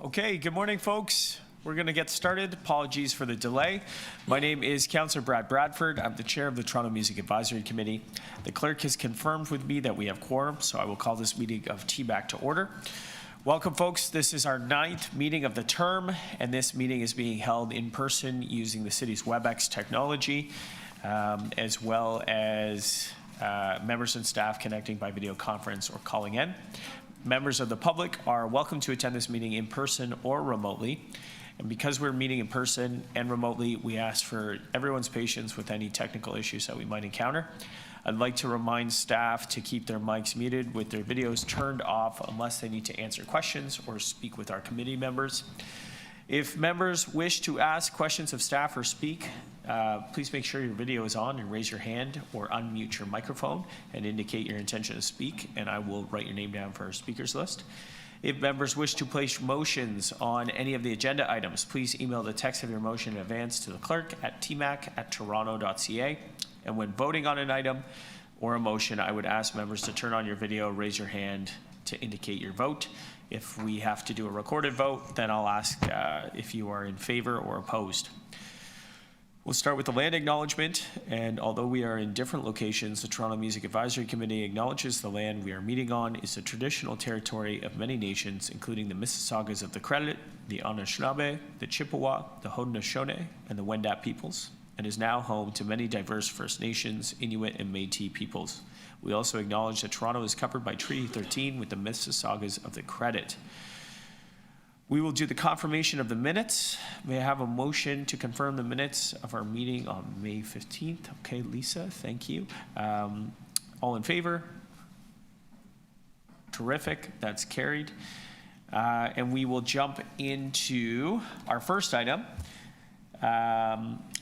Okay, good morning, folks. We're going to get started. Apologies for the delay. My name is Councillor Brad Bradford. I'm the chair of the Toronto Music Advisory Committee. The clerk has confirmed with me that we have quorum, so I will call this meeting of TMAC to order. Welcome, folks. This is our 9th meeting of the term, and this meeting is being held in person using the city's WebEx technology, as well as members and staff connecting by video conference or calling in. Members of the public are welcome to attend this meeting in person or remotely. And because we're meeting in person and remotely, we ask for everyone's patience with any technical issues that we might encounter. I'd like to remind staff to keep their mics muted with their videos turned off unless they need to answer questions or speak with our committee members. If members wish to ask questions of staff or speak, please make sure your video is on and raise your hand or unmute your microphone and indicate your intention to speak, and I will write your name down for our speakers list. If members wish to place motions on any of the agenda items, please email the text of your motion in advance to the clerk at tmac@toronto.ca. And when voting on an item or a motion, I would ask members to turn on your video, raise your hand to indicate your vote. If we have to do a recorded vote, then I'll ask if you are in favor or opposed. We'll start with the land acknowledgement, and although we are in different locations, the Toronto Music Advisory Committee acknowledges the land we are meeting on is the traditional territory of many nations, including the Mississaugas of the Credit, the Anishinaabe, the Chippewa, the Haudenosaunee, and the Wendat peoples, and is now home to many diverse First Nations, Inuit, and Métis peoples. We also acknowledge that Toronto is covered by Treaty 13 with the Mississaugas of the Credit. We will do the confirmation of the minutes. May I have a motion to confirm the minutes of our meeting on May 15th? Okay, Lisa, thank you. All in favor? Terrific, that's carried. And we will jump into our first item.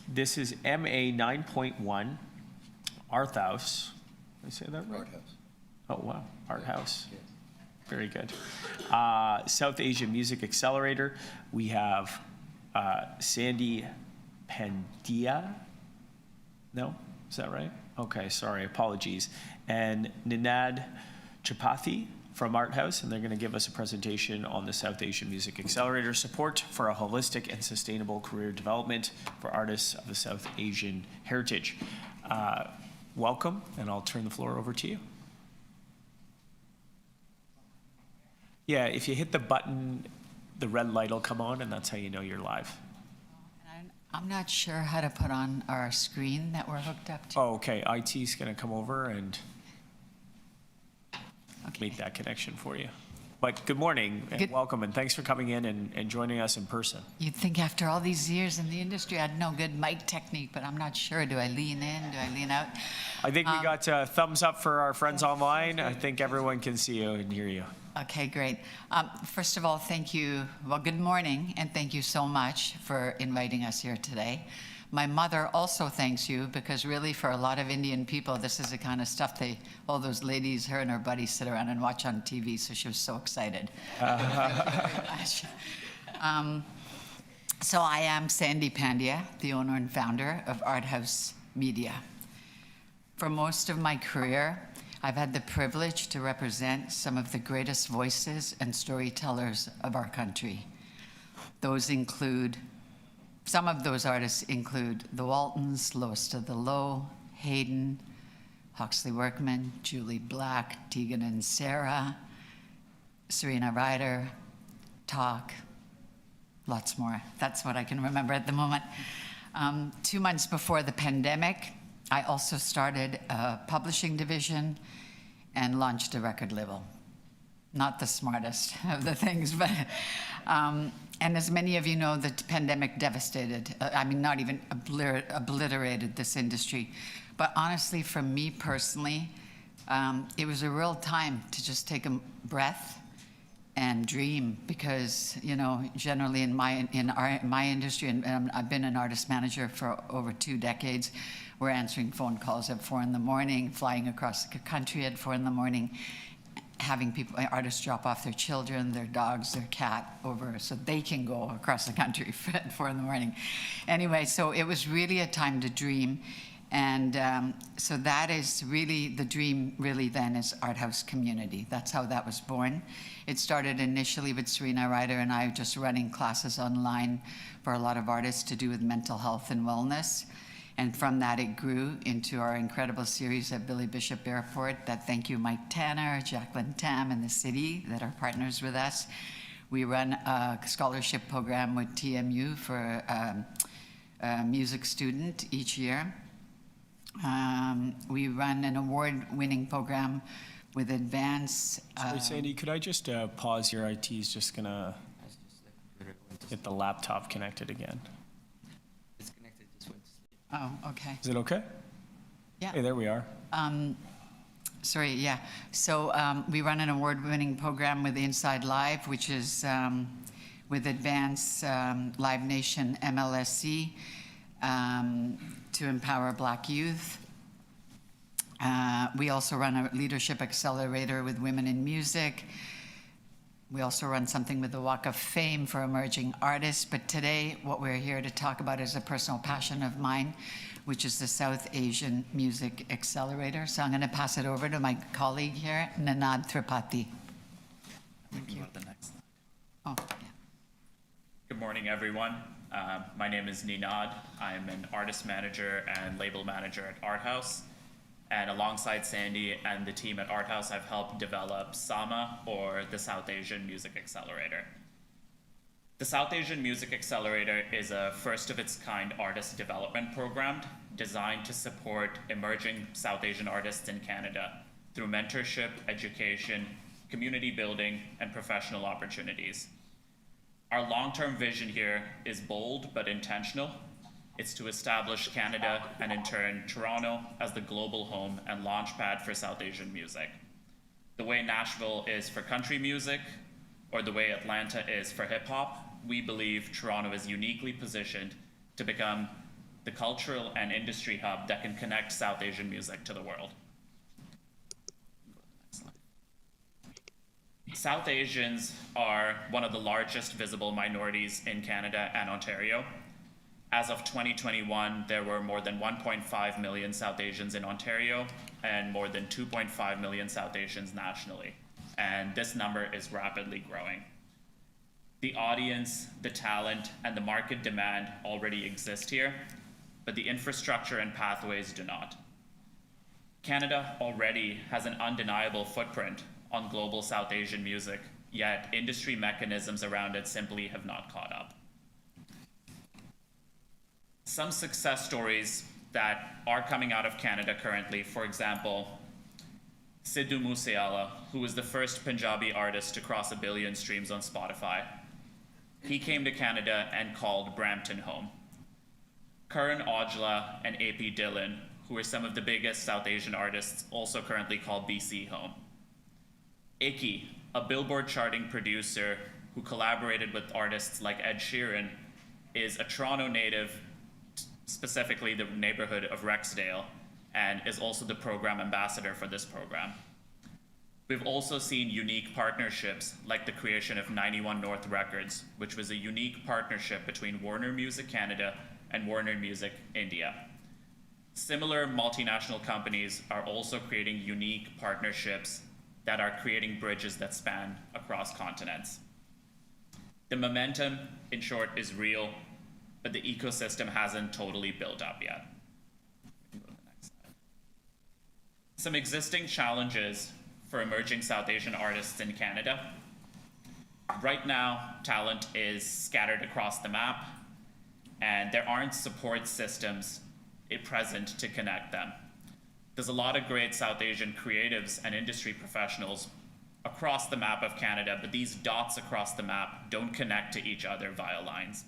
This is MA 9.1, Arthaus. Did I say that right? Arthaus. Oh, wow, Arthaus. Yeah. Very good. South Asian Music Accelerator. We have Sandy Pandia. No? Is that right? Okay, sorry, apologies. And Ninad Chapathi from Arthaus, and they're going to give us a presentation on the South Asian Music Accelerator support for a holistic and sustainable career development for artists of the South Asian heritage. Welcome, and I'll turn the floor over to you. Yeah, if you hit the button, the red light will come on, and that's how you know you're live. I'm not sure how to put on our screen that we're hooked up to. Oh, okay. IT's going to come over and make that connection for you. But good morning and welcome, and thanks for coming in and joining us in person. You'd think after all these years in the industry, I'd know good mic technique, but I'm not sure. Do I lean in? Do I lean out? I think we got thumbs up for our friends online. I think everyone can see you and hear you. Okay, great. First of all, thank you. Well, good morning, and thank you so much for inviting us here today. My mother also thanks you, because really for a lot of Indian people, this is the kind of stuff all those ladies, her and her buddies sit around and watch on TV, so she was so excited. Thank you very much. So I am Sandy Pandia, the owner and founder of Arthaus Media. For most of my career, I've had the privilege to represent some of the greatest voices and storytellers of our country. Some of those artists include the Waltons, Lowest of the Low, Hayden, Huxley Workman, Julie Black, Tegan and Sarah, Serena Ryder, Talk, lots more. That's what I can remember at the moment. 2 months before the pandemic, I also started a publishing division and launched a record label. Not the smartest of the things, but, and as many of you know, the pandemic devastated, not even obliterated this industry. But honestly, for me personally, it was a real time to just take a breath and dream, because, you know, generally in my industry, and I've been an artist manager for over 2 decades, we're answering phone calls at 4 in the morning, flying across the country at 4 in the morning, having artists drop off their children, their dogs, their cat over so they can go across the country at 4 in the morning. Anyway, so it was really a time to dream. And so that is really the dream, really then, is Arthaus community. That's how that was born. It started initially with Serena Ryder and I just running classes online for a lot of artists to do with mental health and wellness. And from that, it grew into our incredible series at Billy Bishop Airport that thank you, Mike Tanner, Jacqueline Tam, and the city that are partners with us. We run a scholarship program with TMU for a music student each year. We run an award-winning program with Advance. Sorry, Sandy, could I just pause here? IT's just gonna get the laptop connected again. It's connected, just went to sleep. Oh, okay. Is it okay? Yeah. Hey, there we are. Sorry, yeah. So we run an award-winning program with Inside Live, which is with Advance Live Nation MLSC to empower Black youth. We also run a leadership accelerator with women in music. We also run something with the Walk of Fame for emerging artists. But today, what we're here to talk about is a personal passion of mine, which is the South Asian Music Accelerator. So I'm going to pass it over to my colleague here, Nanad Tripathi. Thank you. The next slide. Oh, yeah. Good morning, everyone. My name is Ninad. I'm an artist manager and label manager at Arthaus. And alongside Sandy and the team at Arthaus, I've helped develop SAMA, or the South Asian Music Accelerator. The South Asian Music Accelerator is a first-of-its-kind artist development program designed to support emerging South Asian artists in Canada through mentorship, education, community building, and professional opportunities. Our long-term vision here is bold but intentional. It's to establish Canada and in turn Toronto as the global home and launchpad for South Asian music. The way Nashville is for country music, or the way Atlanta is for hip hop, we believe Toronto is uniquely positioned to become the cultural and industry hub that can connect South Asian music to the world. South Asians are one of the largest visible minorities in Canada and Ontario. As of 2021, there were more than 1.5 million South Asians in Ontario and more than 2.5 million South Asians nationally. And this number is rapidly growing. The audience, the talent, and the market demand already exist here, but the infrastructure and pathways do not. Canada already has an undeniable footprint on global South Asian music, yet industry mechanisms around it simply have not caught up. Some success stories that are coming out of Canada currently, for example, Sidhu Moosewala, who was the first Punjabi artist to cross 1 billion streams on Spotify. He came to Canada and called Brampton home. Karan Aujla and AP Dillon, who are some of the biggest South Asian artists, also currently call BC home. Icky, a Billboard charting producer who collaborated with artists like Ed Sheeran, is a Toronto native, specifically the neighborhood of Rexdale, and is also the program ambassador for this program. We've also seen unique partnerships like the creation of 91 North Records, which was a unique partnership between Warner Music Canada and Warner Music India. Similar multinational companies are also creating unique partnerships that are creating bridges that span across continents. The momentum, in short, is real, but the ecosystem hasn't totally built up yet. Go to the next slide. Some existing challenges for emerging South Asian artists in Canada. Right now, talent is scattered across the map, and there aren't support systems present to connect them. There's a lot of great South Asian creatives and industry professionals across the map of Canada, but these dots across the map don't connect to each other via lines.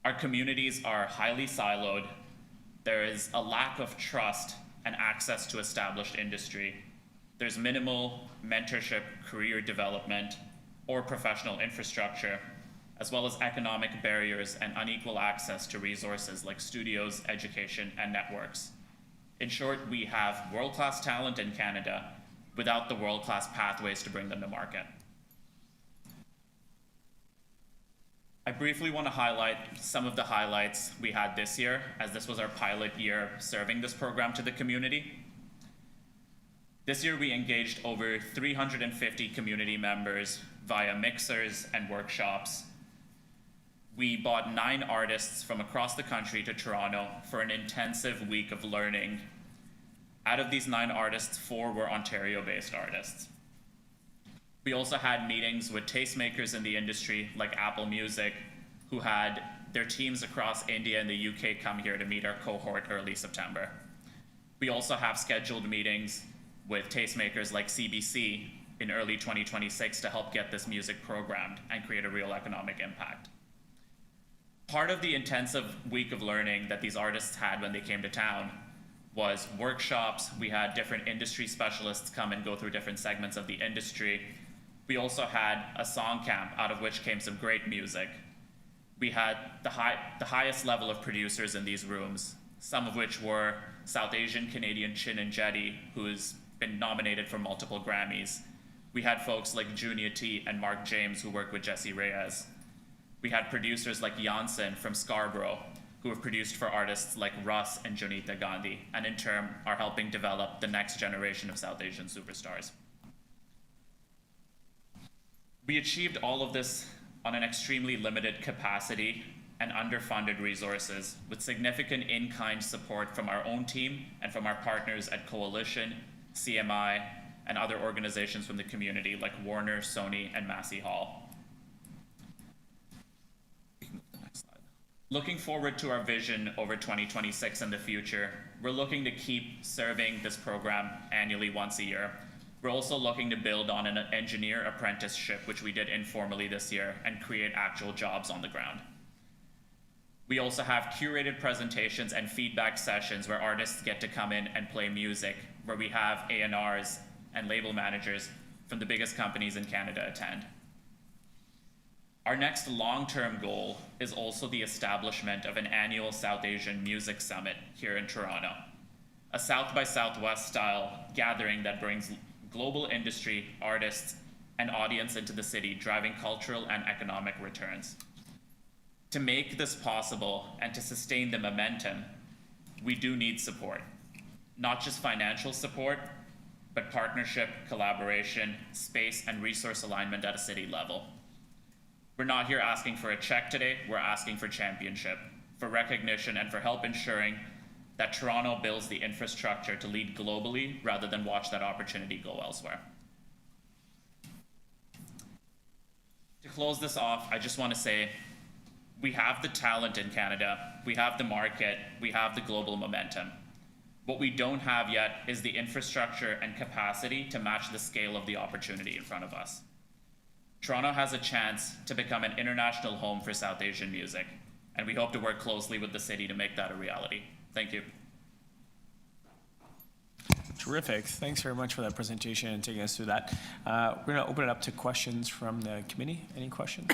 Our communities are highly siloed. There is a lack of trust and access to established industry. There's minimal mentorship, career development, or professional infrastructure, as well as economic barriers and unequal access to resources like studios, education, and networks. In short, we have world-class talent in Canada without the world-class pathways to bring them to market. I briefly want to highlight some of the highlights we had this year, as this was our pilot year serving this program to the community. This year we engaged over 350 community members via mixers and workshops. We brought 9 artists from across the country to Toronto for an intensive week of learning. Out of these 9 artists, 4 were Ontario-based artists. We also had meetings with tastemakers in the industry like Apple Music, who had their teams across India and the UK come here to meet our cohort early September. We also have scheduled meetings with tastemakers like CBC in early 2026 to help get this music programmed and create a real economic impact. Part of the intensive week of learning that these artists had when they came to town was workshops. We had different industry specialists come and go through different segments of the industry. We also had a song camp, out of which came some great music. We had the highest level of producers in these rooms, some of which were South Asian Canadian Chin and Jetty, who's been nominated for multiple Grammys. We had folks like Junior T and Mark James, who work with Jesse Reyes. We had producers like Janssen from Scarborough, who have produced for artists like Russ and Jonita Gandhi, and in turn are helping develop the next generation of South Asian superstars. We achieved all of this on an extremely limited capacity and underfunded resources, with significant in-kind support from our own team and from our partners at Coalition, CMI, and other organizations from the community like Warner, Sony, and Massey Hall. Looking forward to our vision over 2026 and the future, we're looking to keep serving this program annually once a year. We're also looking to build on an engineer apprenticeship, which we did informally this year, and create actual jobs on the ground. We also have curated presentations and feedback sessions where artists get to come in and play music, where we have A&Rs and label managers from the biggest companies in Canada attend. Our next long-term goal is also the establishment of an annual South Asian Music Summit here in Toronto, a South by Southwest style gathering that brings global industry, artists, and audience into the city, driving cultural and economic returns. To make this possible and to sustain the momentum, we do need support. Not just financial support, but partnership, collaboration, space, and resource alignment at a city level. We're not here asking for a check today, we're asking for championship, for recognition, and for help ensuring that Toronto builds the infrastructure to lead globally rather than watch that opportunity go elsewhere. To close this off, I just want to say, we have the talent in Canada, we have the market, we have the global momentum. What we don't have yet is the infrastructure and capacity to match the scale of the opportunity in front of us. Toronto has a chance to become an international home for South Asian music, and we hope to work closely with the city to make that a reality. Thank you. Terrific. Thanks very much for that presentation and taking us through that. We're going to open it up to questions from the committee. Any questions?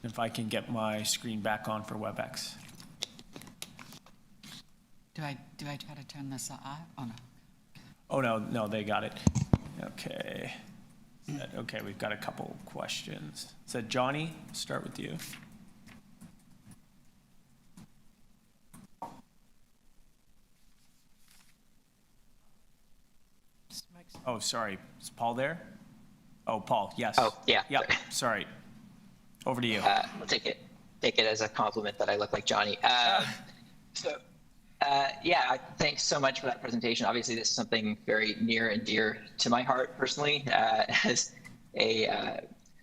If I can get my screen back on for WebEx. Do I try to turn this off? Oh, no. Oh, no, they got it. Okay. Okay, we've got a couple questions. So Johnny, start with you. Oh, sorry. Is Paul there? Oh, Paul, yes. Oh, yeah. Yep, sorry. Over to you. I'll take it as a compliment that I look like Johnny. Yeah, thanks so much for that presentation. Obviously, this is something very near and dear to my heart personally, as a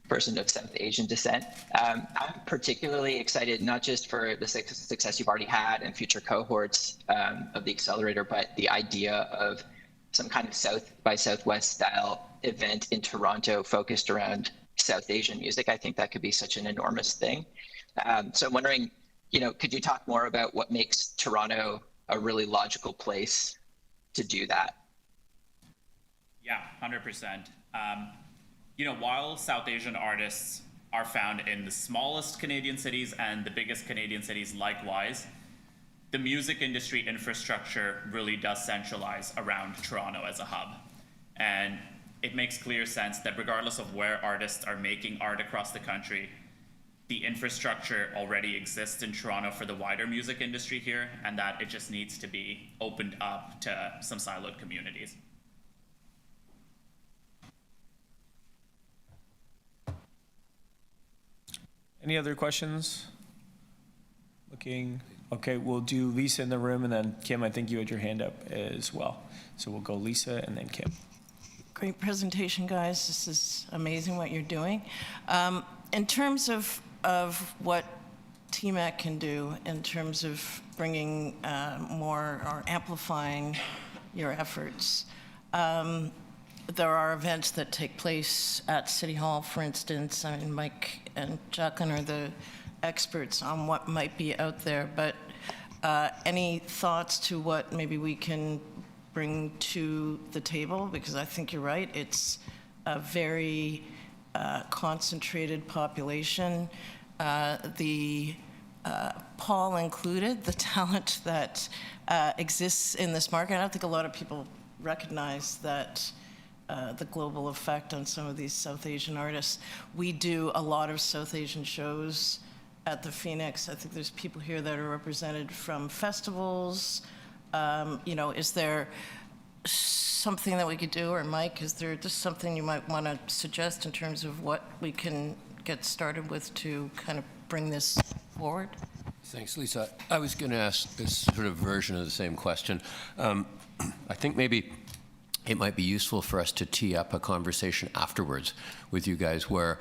person of South Asian descent. I'm particularly excited, not just for the success you've already had and future cohorts of the Accelerator, but the idea of some kind of South by Southwest style event in Toronto focused around South Asian music. I think that could be such an enormous thing. So I'm wondering, could you talk more about what makes Toronto a really logical place to do that? Yeah, 100%. While South Asian artists are found in the smallest Canadian cities and the biggest Canadian cities likewise, the music industry infrastructure really does centralize around Toronto as a hub. And it makes clear sense that regardless of where artists are making art across the country, the infrastructure already exists in Toronto for the wider music industry here, and that it just needs to be opened up to some siloed communities. Any other questions? Looking, okay, we'll do Lisa in the room, and then Kim, I think you had your hand up as well. So we'll go Lisa and then Kim. Great presentation, guys. This is amazing what you're doing. In terms of what TMAC can do in terms of bringing more or amplifying your efforts, there are events that take place at City Hall, for instance. I mean, Mike and Jacqueline are the experts on what might be out there, but any thoughts to what maybe we can bring to the table? Because I think you're right, it's a very concentrated population. Paul included, the talent that exists in this market. I don't think a lot of people recognize that the global effect on some of these South Asian artists. We do a lot of South Asian shows at the Phoenix. I think there's people here that are represented from festivals. You know, is there something that we could do, or Mike, is there just something you might want to suggest in terms of what we can get started with to kind of bring this forward? Thanks, Lisa. I was going to ask this sort of version of the same question. I think maybe it might be useful for us to tee up a conversation afterwards with you guys where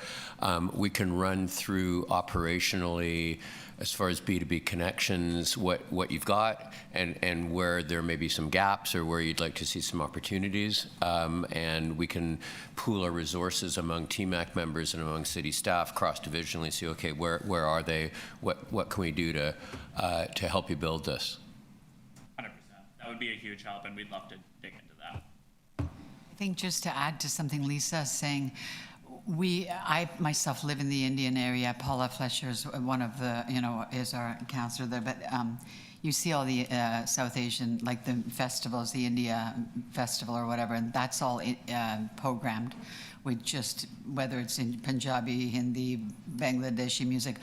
we can run through operationally, as far as B2B connections, what you've got and where there may be some gaps or where you'd like to see some opportunities. And we can pool our resources among TMAC members and among city staff cross-divisionally, see, okay, where are they? What can we do to help you build this? 100%. That would be a huge help, and we'd love to dig into that. I think just to add to something Lisa is saying, I myself live in the Indian area. Paula Fletcher is one of the, is our counselor there. But you see all the South Asian, like the festivals, the India Festival or whatever, and that's all programmed with just, whether it's in Punjabi, Hindi, Bangladeshi music.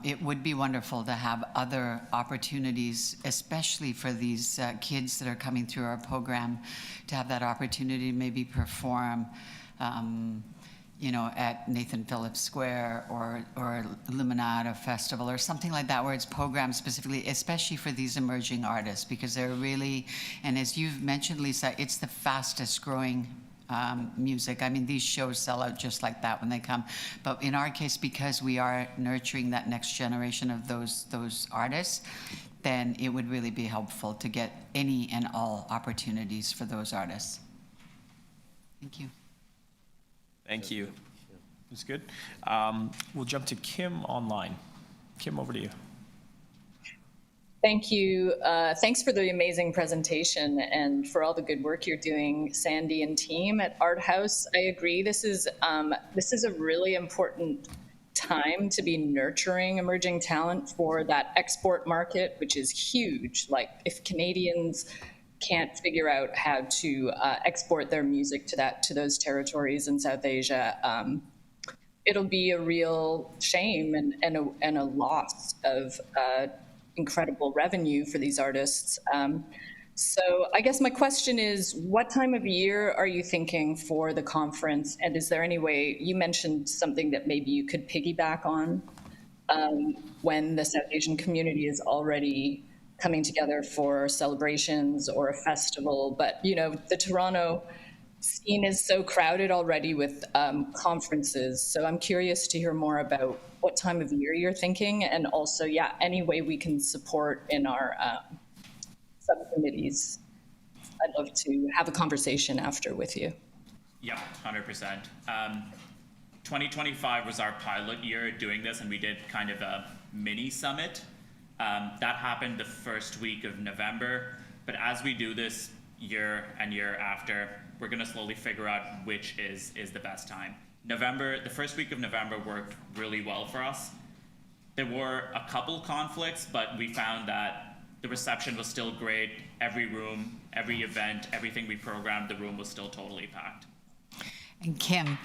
It would be wonderful to have other opportunities, especially for these kids that are coming through our program, to have that opportunity to maybe perform at Nathan Phillips Square or Luminata Festival or something like that, where it's programmed specifically, especially for these emerging artists, because they're really, and as you've mentioned, Lisa, it's the fastest growing music. I mean, these shows sell out just like that when they come. But in our case, because we are nurturing that next generation of those artists, then it would really be helpful to get any and all opportunities for those artists. Thank you. Thank you. That's good. We'll jump to Kim online. Kim, over to you. Thank you. Thanks for the amazing presentation and for all the good work you're doing, Sandy and team at Arthaus. I agree. This is a really important time to be nurturing emerging talent for that export market, which is huge. Like, if Canadians can't figure out how to export their music to those territories in South Asia, it'll be a real shame and a loss of incredible revenue for these artists. So I guess my question is, what time of year are you thinking for the conference? And is there any way, you mentioned something that maybe you could piggyback on when the South Asian community is already coming together for celebrations or a festival, but the Toronto scene is so crowded already with conferences. So I'm curious to hear more about what time of year you're thinking, and also, any way we can support in our subcommittees. I'd love to have a conversation after with you. Yeah, 100%. 2025 was our pilot year doing this, and we did kind of a mini summit. That happened the first week of November, but as we do this year and year after, we're going to slowly figure out which is the best time. The first week of November worked really well for us. There were a couple conflicts, but we found that the reception was still great. Every room, every event, everything we programmed, the room was still totally packed. And Kim,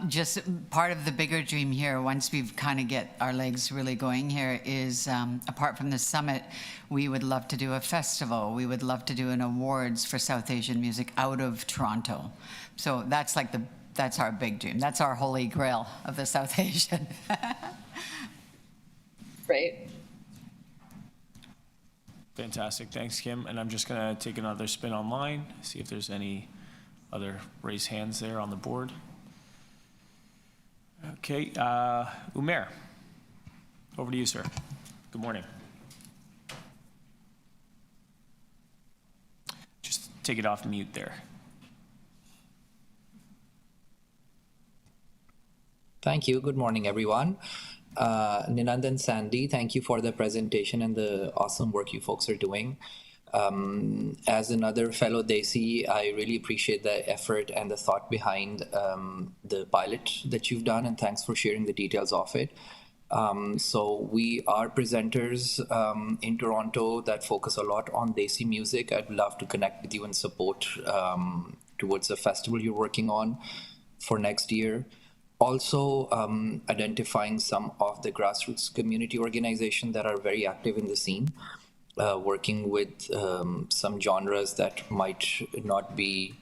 just part of the bigger dream here, once we've kind of get our legs really going here, is apart from the summit, we would love to do a festival. We would love to do an awards for South Asian music out of Toronto. So that's like that's our big dream. That's our holy grail of the South Asian. Right. Fantastic. Thanks, Kim. And I'm just going to take another spin online, see if there's any other raised hands there on the board. Okay, Umair, over to you, sir. Good morning. Just take it off mute there. Thank you. Good morning, everyone. Ninand and Sandy, thank you for the presentation and the awesome work you folks are doing. As another fellow Desi, I really appreciate the effort and the thought behind the pilot that you've done, and thanks for sharing the details of it. So we are presenters in Toronto that focus a lot on Desi music. I'd love to connect with you and support towards the festival you're working on for next year. Also, identifying some of the grassroots community organizations that are very active in the scene. Working with some genres that might not be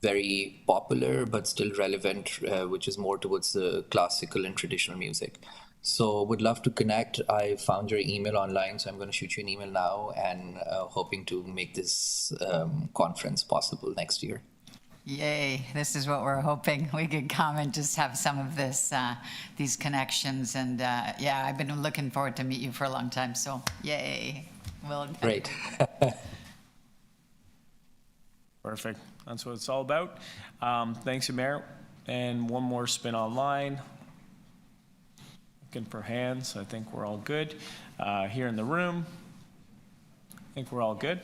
very popular but still relevant, which is more towards the classical and traditional music. So would love to connect. I found your email online, so I'm going to shoot you an email now, and hoping to make this conference possible next year. Yay, this is what we're hoping. We could come and just have some of this, these connections. And yeah, I've been looking forward to meet you for a long time, so yay. Well, great. Perfect. That's what it's all about. Thanks, Umair. And one more spin online. Looking for hands. I think we're all good. Here in the room, I think we're all good.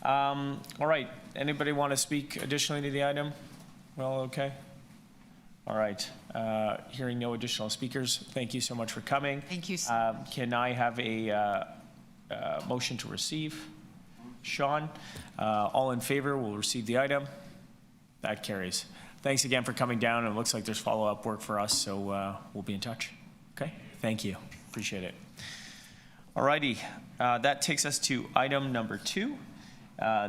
All right. Anybody want to speak additionally to the item? Well, okay. All right. Hearing no additional speakers, thank you so much for coming. Thank you so much. Can I have a motion to receive? Sean, all in favor will receive the item. That carries. Thanks again for coming down. It looks like there's follow-up work for us, so we'll be in touch. Okay? Thank you. Appreciate it. All righty. That takes us to item number 2.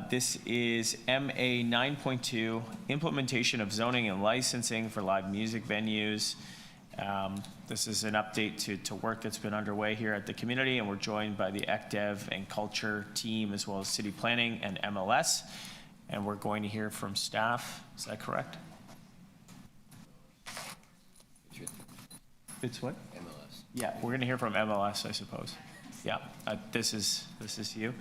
This is MA 9.2, implementation of zoning and licensing for live music venues. This is an update to work that's been underway here at the community, and we're joined by the ECDev and Culture team, as well as City Planning and MLS. And we're going to hear from staff. Is that correct? It's what? MLS. Yeah, we're going to hear from MLS, I suppose. Yeah, this is you.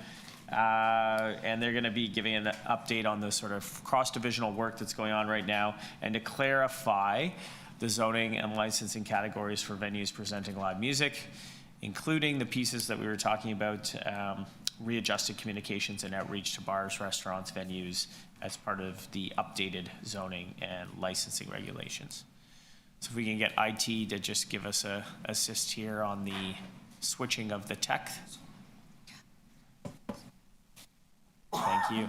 And they're going to be giving an update on the sort of cross-divisional work that's going on right now, and to clarify the zoning and licensing categories for venues presenting live music, including the pieces that we were talking about, readjusted communications and outreach to bars, restaurants, venues, as part of the updated zoning and licensing regulations. So if we can get IT to just give us a assist here on the switching of the tech. Thank you.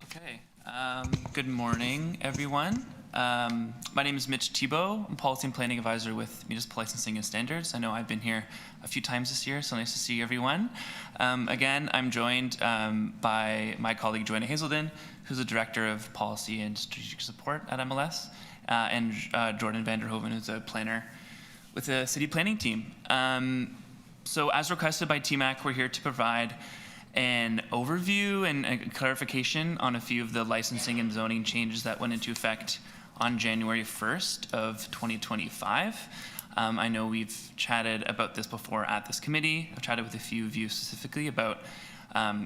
Okay. Good morning, everyone. My name is Mitch Thibault. I'm Policy and Planning Advisor with Municipal Licensing and Standards. I know I've been here a few times this year, so nice to see everyone. Again, I'm joined by my colleague Joanna Hazelden, who's the Director of Policy and Strategic Support at MLS, and Jordan Vanderhoven, who's a planner with the City Planning team. So as requested by TMAC, we're here to provide an overview and a clarification on a few of the licensing and zoning changes that went into effect on January 1st of 2025. I know we've chatted about this before at this committee. I've chatted with a few of you specifically about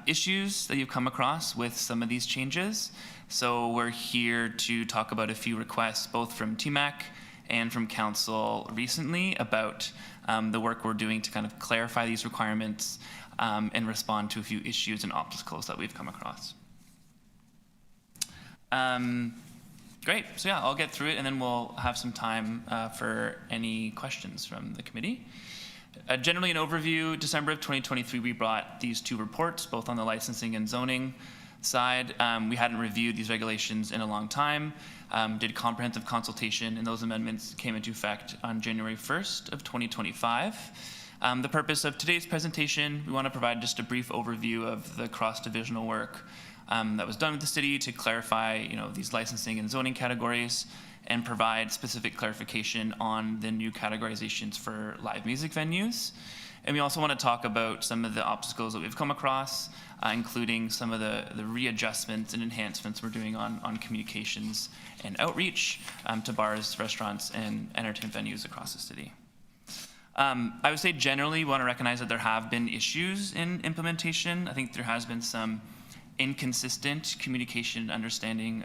issues that you've come across with some of these changes. So we're here to talk about a few requests, both from TMAC and from Council recently, about the work we're doing to kind of clarify these requirements and respond to a few issues and obstacles that we've come across. Great, so yeah, I'll get through it and then we'll have some time for any questions from the committee. Generally an overview, December of 2023, we brought these two reports, both on the licensing and zoning side. We hadn't reviewed these regulations in a long time, did comprehensive consultation, and those amendments came into effect on January 1st of 2025. The purpose of today's presentation, we want to provide just a brief overview of the cross-divisional work that was done with the city to clarify, these licensing and zoning categories and provide specific clarification on the new categorizations for live music venues. And we also want to talk about some of the obstacles that we've come across, including some of the readjustments and enhancements we're doing on communications and outreach to bars, restaurants, and entertainment venues across the city. I would say generally we want to recognize that there have been issues in implementation. I think there has been some inconsistent communication and understanding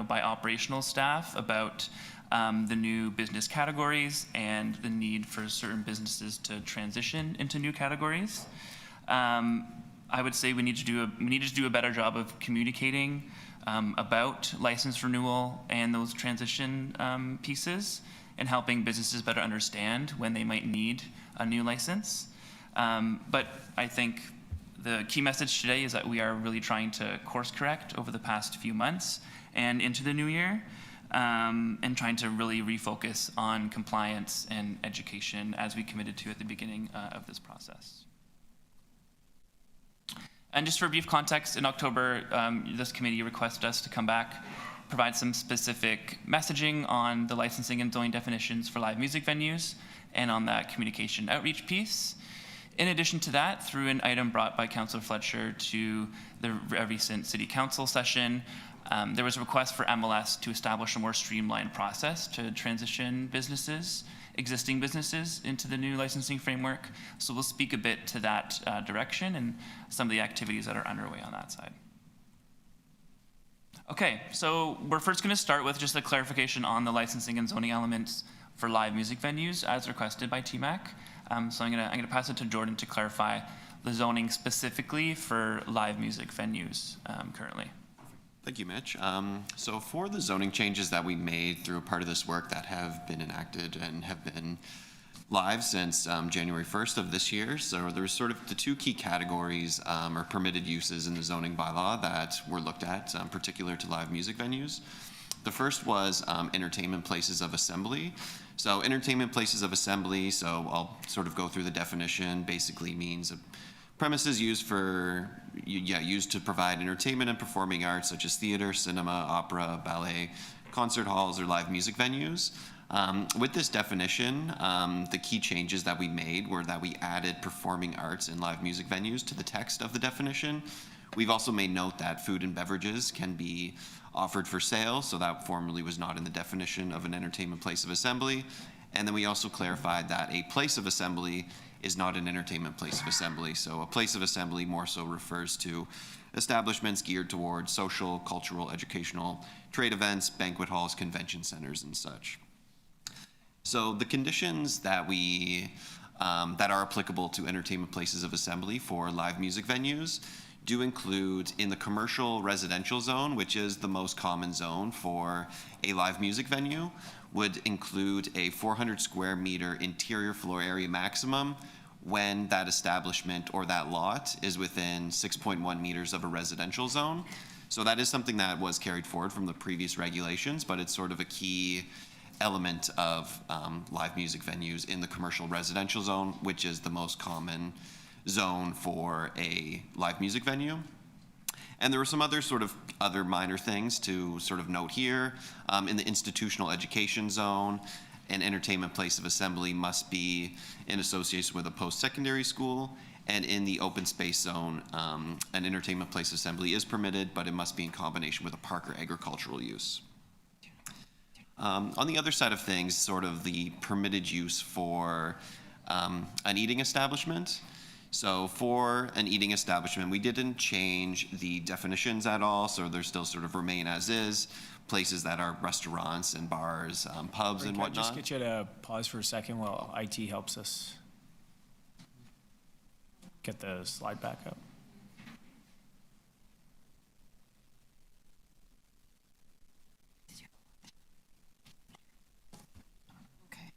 by operational staff about the new business categories and the need for certain businesses to transition into new categories. I would say we need to do a better job of communicating about license renewal and those transition pieces, and helping businesses better understand when they might need a new license. But I think the key message today is that we are really trying to course correct over the past few months and into the new year, and trying to really refocus on compliance and education as we committed to at the beginning of this process. And just for brief context, in October, this committee requested us to come back, provide some specific messaging on the licensing and zoning definitions for live music venues and on that communication outreach piece. In addition to that, through an item brought by Councillor Fletcher to the recent City Council session, there was a request for MLS to establish a more streamlined process to transition existing businesses into the new licensing framework. So we'll speak a bit to that direction and some of the activities that are underway on that side. Okay, so we're first going to start with just a clarification on the licensing and zoning elements for live music venues as requested by TMAC. So I'm gonna pass it to Jordan to clarify the zoning specifically for live music venues currently. Thank you, Mitch. So for the zoning changes that we made through a part of this work that have been enacted and have been live since January 1st of this year, so there's sort of the two key categories or permitted uses in the zoning bylaw that were looked at, particular to live music venues. The first was entertainment places of assembly. So entertainment places of assembly, so I'll sort of go through the definition, basically means premises used to provide entertainment and performing arts such as theater, cinema, opera, ballet, concert halls, or live music venues. With this definition, the key changes that we made were that we added performing arts and live music venues to the text of the definition. We've also made note that food and beverages can be offered for sale, so that formerly was not in the definition of an entertainment place of assembly. And then we also clarified that a place of assembly is not an entertainment place of assembly. So a place of assembly more so refers to establishments geared towards social, cultural, educational, trade events, banquet halls, convention centers, and such. So the conditions that that are applicable to entertainment places of assembly for live music venues do include in the commercial residential zone, which is the most common zone for a live music venue, would include a 400 square meter interior floor area maximum when that establishment or that lot is within 6.1 meters of a residential zone. So that is something that was carried forward from the previous regulations, but it's sort of a key element of live music venues in the commercial residential zone, which is the most common zone for a live music venue. And there were some other minor things to sort of note here. In the institutional education zone, an entertainment place of assembly must be in association with a post-secondary school. And in the open space zone, an entertainment place assembly is permitted, but it must be in combination with a park or agricultural use. On the other side of things, sort of the permitted use for an eating establishment. So for an eating establishment, we didn't change the definitions at all, so they're still sort of remain as is. Places that are restaurants and bars, pubs and whatnot. Can I just get you to pause for a second while IT helps us get the slide back up. Okay.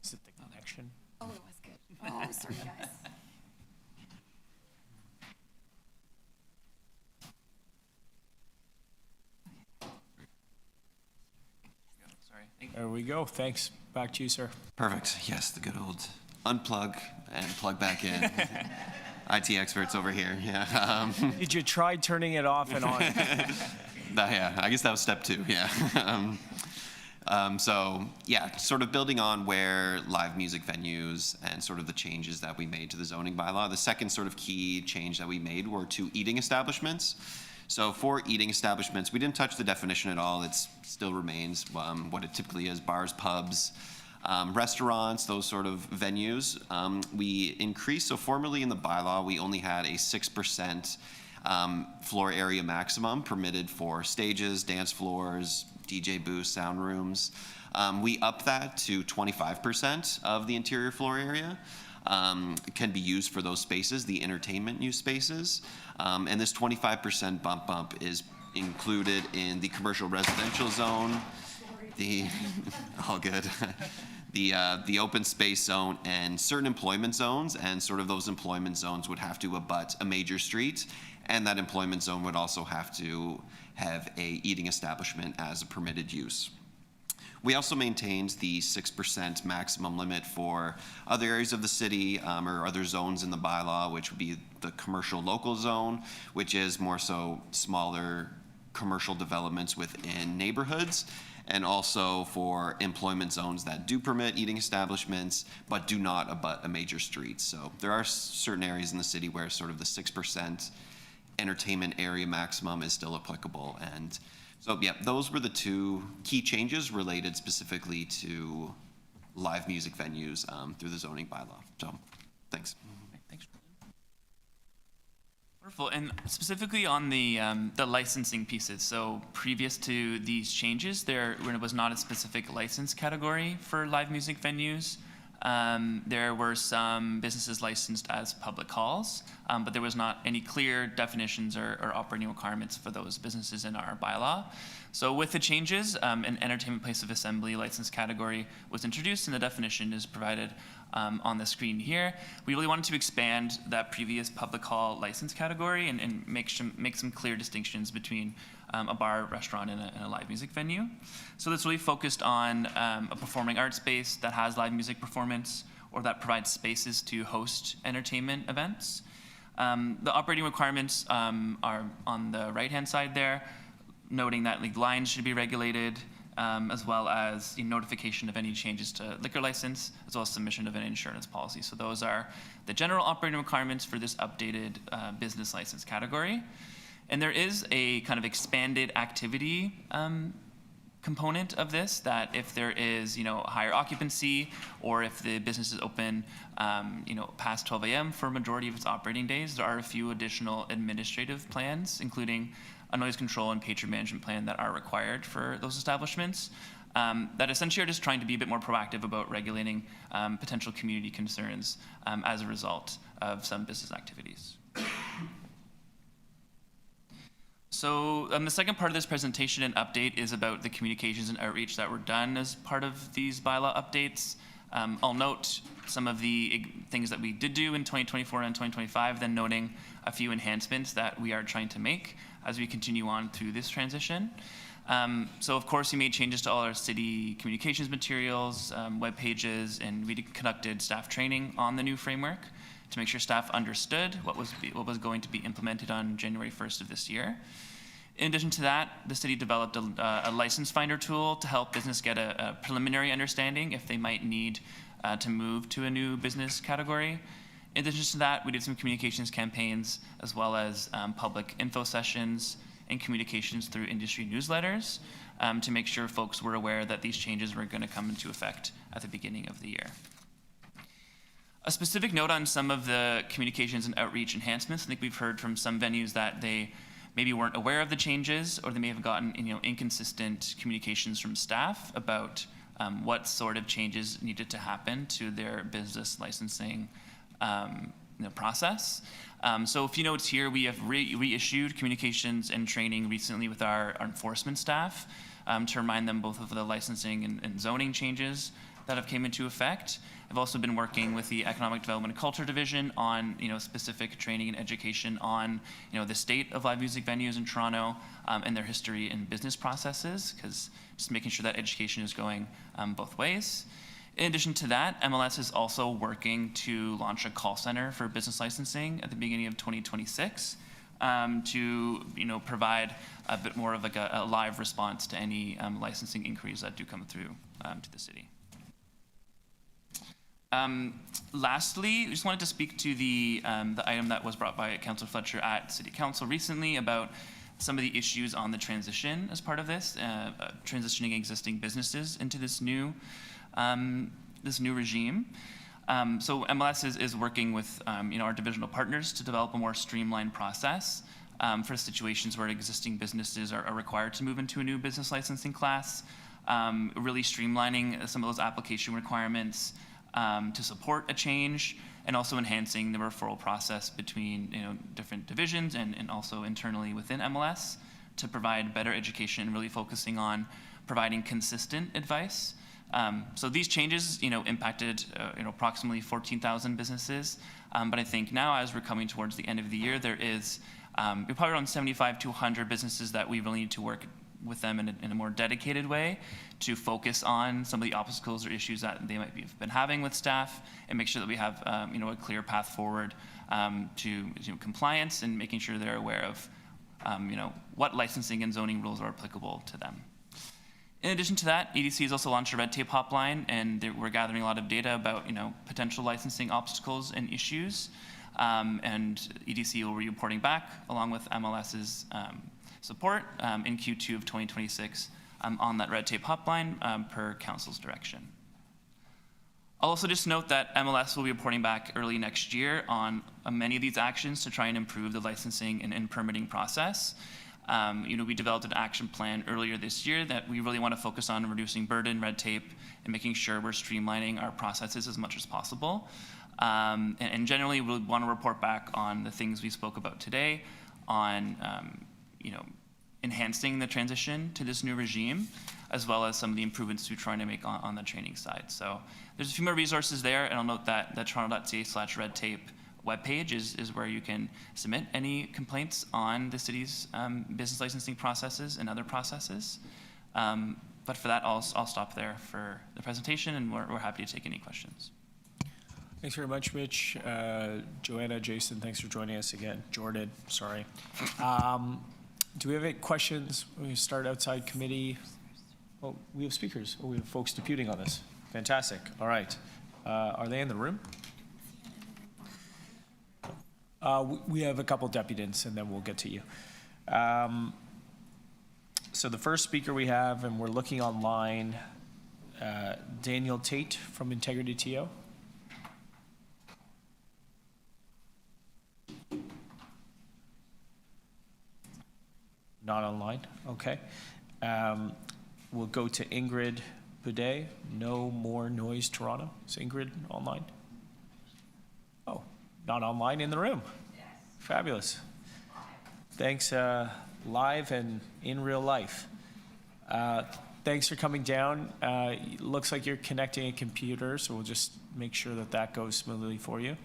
Is it the connection? Oh, it was good. Oh, sorry, guys. Sorry. There we go. Thanks. Back to you, sir. Perfect. Yes, the good old unplug and plug back in. IT experts over here. Yeah. Did you try turning it off and on? Yeah, I guess that was step 2. Yeah. So yeah, sort of building on where live music venues and sort of the changes that we made to the zoning bylaw. The second sort of key change that we made were to eating establishments. So for eating establishments, we didn't touch the definition at all. It still remains what it typically is: bars, pubs, restaurants, those sort of venues. We increased, so formerly in the bylaw, we only had a 6% floor area maximum permitted for stages, dance floors, DJ booths, sound rooms. We upped that to 25% of the interior floor area. Can be used for those spaces, the entertainment use spaces. And this 25% bump is included in the commercial residential zone, all good, the open space zone, and certain employment zones. And sort of those employment zones would have to abut a major street, and that employment zone would also have to have a eating establishment as a permitted use. We also maintained the 6% maximum limit for other areas of the city or other zones in the bylaw, which would be the commercial local zone, which is more so smaller commercial developments within neighborhoods, and also for employment zones that do permit eating establishments but do not abut a major street. So there are certain areas in the city where sort of the 6% entertainment area maximum is still applicable. And so, yeah, those were the 2 key changes related specifically to live music venues through the zoning bylaw. So, thanks. Thanks. Wonderful. And specifically on the licensing pieces. So previous to these changes, there was not a specific license category for live music venues. There were some businesses licensed as public halls, but there was not any clear definitions or operating requirements for those businesses in our bylaw. So with the changes, an entertainment place of assembly license category was introduced, and the definition is provided on the screen here. We really wanted to expand that previous public hall license category and make some clear distinctions between a bar, restaurant, and a live music venue. So that's really focused on a performing arts space that has live music performance or that provides spaces to host entertainment events. The operating requirements are on the right-hand side there, noting that lines should be regulated, as well as notification of any changes to liquor license, as well as submission of an insurance policy. So those are the general operating requirements for this updated business license category. And there is a kind of expanded activity component of this, that if there is higher occupancy, or if the business is open past 12 a.m. for a majority of its operating days, there are a few additional administrative plans, including a noise control and patron management plan, that are required for those establishments, that essentially are just trying to be a bit more proactive about regulating potential community concerns as a result of some business activities. So the second part of this presentation and update is about the communications and outreach that were done as part of these bylaw updates. I'll note some of the things that we did do in 2024 and 2025, then noting a few enhancements that we are trying to make as we continue on through this transition. So of course, we made changes to all our city communications materials, web pages, and we conducted staff training on the new framework to make sure staff understood what was going to be implemented on January 1st of this year. In addition to that, the city developed a license finder tool to help business get a preliminary understanding if they might need to move to a new business category. In addition to that, we did some communications campaigns, as well as public info sessions and communications through industry newsletters to make sure folks were aware that these changes were going to come into effect at the beginning of the year. A specific note on some of the communications and outreach enhancements. I think we've heard from some venues that they maybe weren't aware of the changes, or they may have gotten inconsistent communications from staff about what sort of changes needed to happen to their business licensing process. So a few notes here, we have reissued communications and training recently with our enforcement staff to remind them both of the licensing and zoning changes that have came into effect. I've also been working with the Economic Development and Culture Division on specific training and education on the state of live music venues in Toronto and their history and business processes, because just making sure that education is going both ways. In addition to that, MLS is also working to launch a call center for business licensing at the beginning of 2026 to provide a bit more of like a live response to any licensing inquiries that do come through to the city. Lastly, we just wanted to speak to the item that was brought by Councillor Fletcher at City Council recently about some of the issues on the transition as part of this, transitioning existing businesses into this new regime. So MLS is working with our divisional partners to develop a more streamlined process for situations where existing businesses are required to move into a new business licensing class, really streamlining some of those application requirements to support a change, and also enhancing the referral process between different divisions and also internally within MLS to provide better education and really focusing on providing consistent advice. So these changes, impacted approximately 14,000 businesses. But I think now, as we're coming towards the end of the year, there is probably around 75 to 100 businesses that we really need to work with them in a more dedicated way to focus on some of the obstacles or issues that they might have been having with staff, and make sure that we have a clear path forward to compliance, and making sure they're aware of what licensing and zoning rules are applicable to them. In addition to that, EDC has also launched a red tape hotline, and we're gathering a lot of data about potential licensing obstacles and issues. And EDC will be reporting back along with MLS's support in Q2 of 2026 on that red tape hotline per council's direction. I'll also just note that MLS will be reporting back early next year on many of these actions to try and improve the licensing and permitting process. We developed an action plan earlier this year that we really want to focus on reducing burden, red tape, and making sure we're streamlining our processes as much as possible. And generally, we'll want to report back on the things we spoke about today on, enhancing the transition to this new regime, as well as some of the improvements we're trying to make on the training side. So there's a few more resources there, and I'll note that the toronto.ca/redtape webpage is where you can submit any complaints on the city's business licensing processes and other processes. But for that, I'll stop there for the presentation, and we're happy to take any questions. Thanks very much, Mitch. Joanna, Jason, thanks for joining us again. Jordan, sorry. Do we have any questions? We start outside committee. Oh, we have speakers. Oh, we have folks deputing on this. Fantastic. All right. Are they in the room? We have a couple deputants, and then we'll get to you. So the first speaker we have, and we're looking online, Daniel Tate from Integrity TO. Not online, okay. We'll go to Ingrid Boudet, No More Noise Toronto. Is Ingrid online? Oh, not online, in the room. Yes. Fabulous. Thanks, live and in real life. Thanks for coming down. Looks like you're connecting a computer, so we'll just make sure that goes smoothly for you.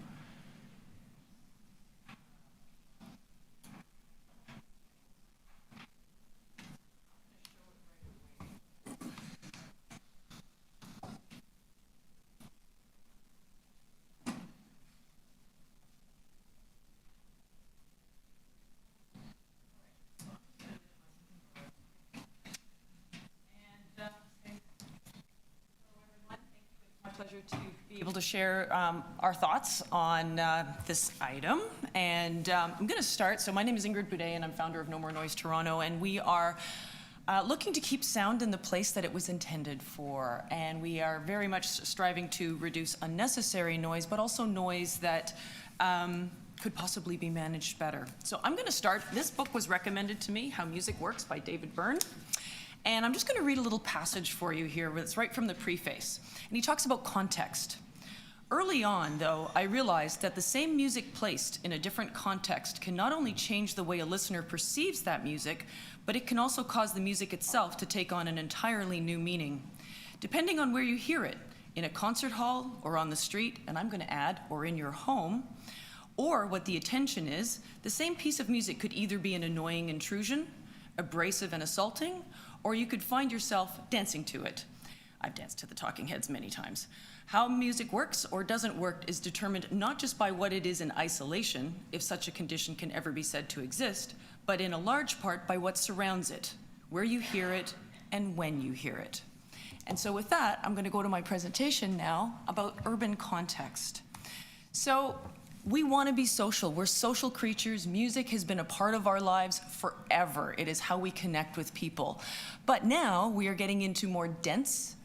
Pleasure to be able to share our thoughts on this item. And I'm going to start. So my name is Ingrid Boudet, and I'm founder of No More Noise Toronto. And we are looking to keep sound in the place that it was intended for. And we are very much striving to reduce unnecessary noise, but also noise that could possibly be managed better. So I'm going to start. This book was recommended to me, How Music Works by David Byrne. And I'm just going to read a little passage for you here. It's right from the preface. And he talks about context. Early on, though, I realized that the same music placed in a different context can not only change the way a listener perceives that music, but it can also cause the music itself to take on an entirely new meaning. Depending on where you hear it, in a concert hall or on the street, and I'm going to add, or in your home, or what the attention is, the same piece of music could either be an annoying intrusion, abrasive and assaulting, or you could find yourself dancing to it. I've danced to the Talking Heads many times. How music works or doesn't work is determined not just by what it is in isolation, if such a condition can ever be said to exist, but in a large part by what surrounds it, where you hear it, and when you hear it. And so with that, I'm going to go to my presentation now about urban context. So we want to be social. We're social creatures. Music has been a part of our lives forever. It is how we connect with people. But now we are getting into more dense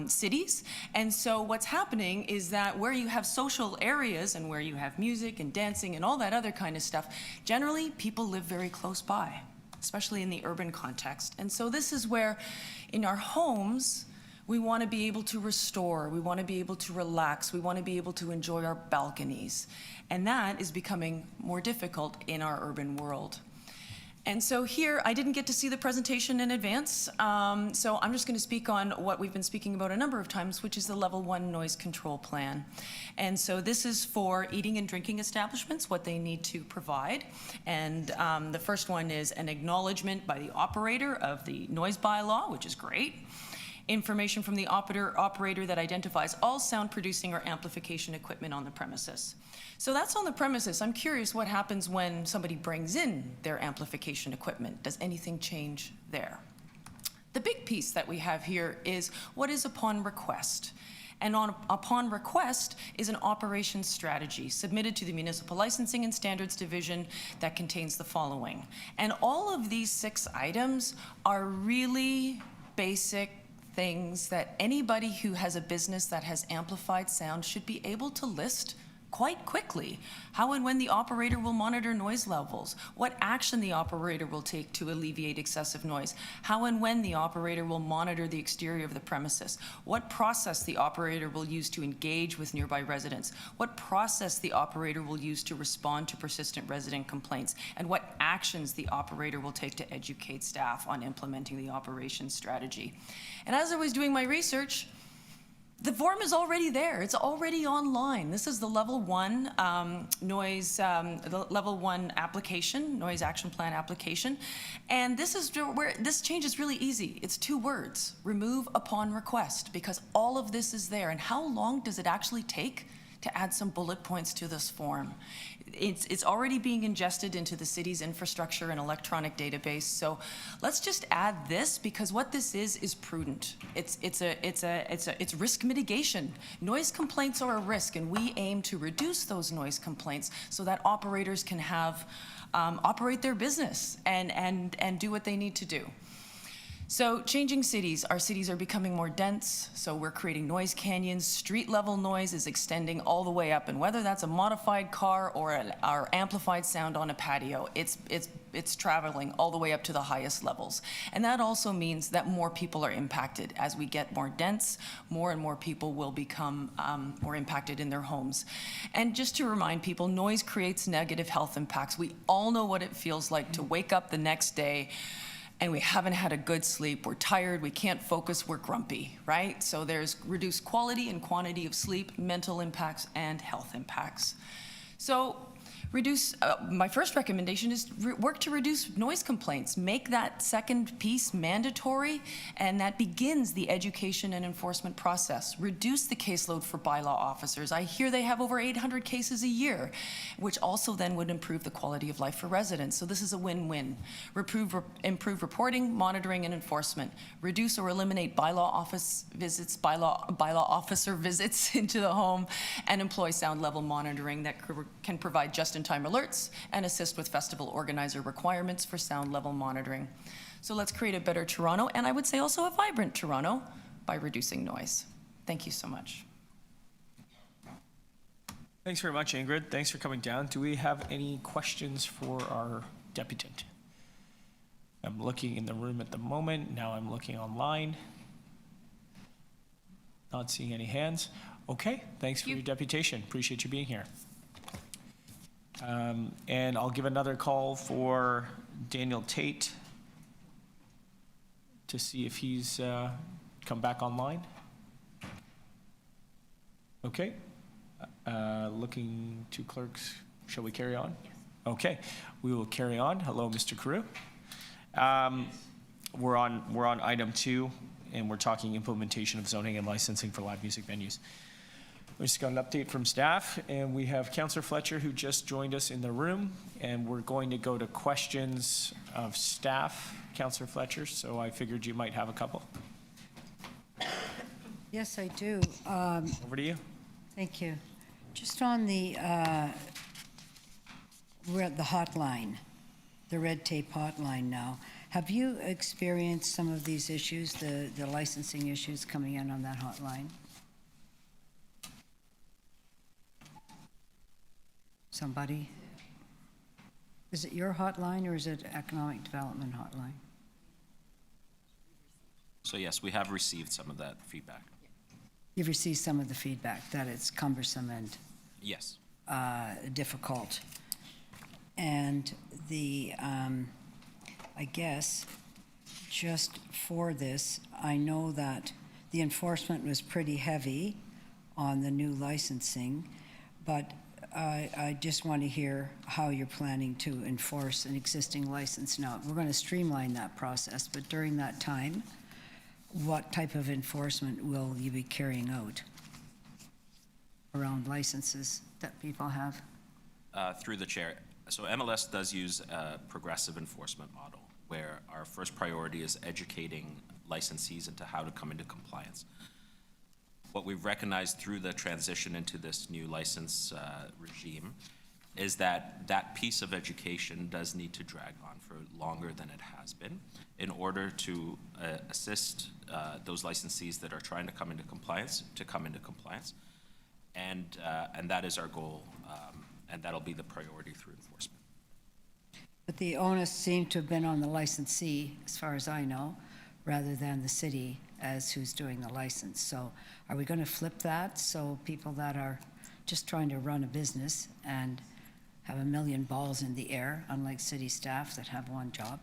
cities. And so what's happening is that where you have social areas and where you have music and dancing and all that other kind of stuff, generally people live very close by, especially in the urban context. And so this is where in our homes, we want to be able to restore, we want to be able to relax, we want to be able to enjoy our balconies. And that is becoming more difficult in our urban world. And so here, I didn't get to see the presentation in advance, so I'm just going to speak on what we've been speaking about a number of times, which is the Level 1 Noise Control Plan. And so this is for eating and drinking establishments, what they need to provide. And the first one is an acknowledgement by the operator of the noise bylaw, which is great. Information from the operator that identifies all sound producing or amplification equipment on the premises. So that's on the premises. I'm curious what happens when somebody brings in their amplification equipment. Does anything change there? The big piece that we have here is what is upon request. And upon request is an operations strategy submitted to the Municipal Licensing and Standards Division that contains the following. And all of these 6 items are really basic things that anybody who has a business that has amplified sound should be able to list quite quickly. How and when the operator will monitor noise levels, what action the operator will take to alleviate excessive noise, how and when the operator will monitor the exterior of the premises, what process the operator will use to engage with nearby residents, what process the operator will use to respond to persistent resident complaints, and what actions the operator will take to educate staff on implementing the operations strategy. And as I was doing my research, the form is already there. It's already online. This is the Level 1 the Level 1 application, Noise Action Plan application. And this is where this change is really easy. It's 2 words, remove upon request, because all of this is there. And how long does it actually take to add some bullet points to this form? It's already being ingested into the city's infrastructure and electronic database. So let's just add this, because what this is prudent. It's risk mitigation. Noise complaints are a risk, and we aim to reduce those noise complaints so that operators can have operate their business and do what they need to do. So changing cities, our cities are becoming more dense, so we're creating noise canyons. Street level noise is extending all the way up, and whether that's a modified car or our amplified sound on a patio, it's traveling all the way up to the highest levels. And that also means that more people are impacted. As we get more dense, more and more people will become more impacted in their homes. And just to remind people, noise creates negative health impacts. We all know what it feels like to wake up the next day and we haven't had a good sleep, we're tired, we can't focus, we're grumpy, right? So there's reduced quality and quantity of sleep, mental impacts, and health impacts. So my first recommendation is work to reduce noise complaints. Make that second piece mandatory, and that begins the education and enforcement process. Reduce the caseload for bylaw officers. I hear they have over 800 cases a year, which also then would improve the quality of life for residents. So this is a win-win. Improve reporting, monitoring, and enforcement. Reduce or eliminate bylaw officer visits into the home, and employ sound level monitoring that can provide just-in-time alerts and assist with festival organizer requirements for sound level monitoring. So let's create a better Toronto, and I would say also a vibrant Toronto, by reducing noise. Thank you so much. Thanks very much, Ingrid. Thanks for coming down. Do we have any questions for our deputant? I'm looking in the room at the moment. Now I'm looking online. Not seeing any hands. Okay, thanks for your deputation. Appreciate you being here. And I'll give another call for Daniel Tate to see if he's come back online. Okay. Looking to clerks. Shall we carry on? Yes. Okay, we will carry on. Hello, Mr. Carew. We're on item 2, and we're talking implementation of zoning and licensing for live music venues. We just got an update from staff, and we have Councillor Fletcher who just joined us in the room, and we're going to go to questions of staff, Councillor Fletcher, so I figured you might have a couple. Yes, I do. Over to you. Thank you. Just on the, we're at the hotline, the red tape hotline now. Have you experienced some of these issues, the licensing issues coming in on that hotline? Somebody? Is it your hotline or is it economic development hotline? So yes, we have received some of that feedback. You've received some of the feedback that it's cumbersome and Yes. difficult. And the, I guess, just for this, I know that the enforcement was pretty heavy on the new licensing, but I just want to hear how you're planning to enforce an existing license. Now, we're going to streamline that process, but during that time, what type of enforcement will you be carrying out around licenses that people have? Through the chair. So MLS does use a progressive enforcement model where our first priority is educating licensees into how to come into compliance. What we've recognized through the transition into this new license regime is that that piece of education does need to drag on for longer than it has been in order to assist those licensees that are trying to come into compliance to come into compliance. And that is our goal, and that'll be the priority through enforcement. But the onus seemed to have been on the licensee, as far as I know, rather than the city as who's doing the license. So are we going to flip that so people that are just trying to run a business and have a million balls in the air, unlike city staff that have one job,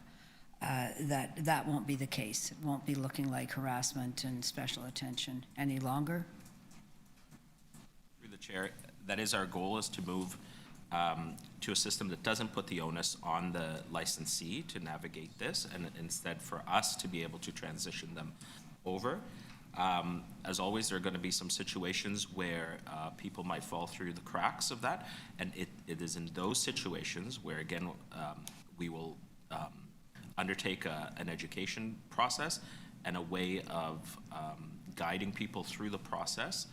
that won't be the case? It won't be looking like harassment and special attention any longer? Through the chair, that is our goal, is to move to a system that doesn't put the onus on the licensee to navigate this, and instead for us to be able to transition them over. As always, there are going to be some situations where people might fall through the cracks of that, and it is in those situations where, again, we will undertake an education process and a way of guiding people through the process,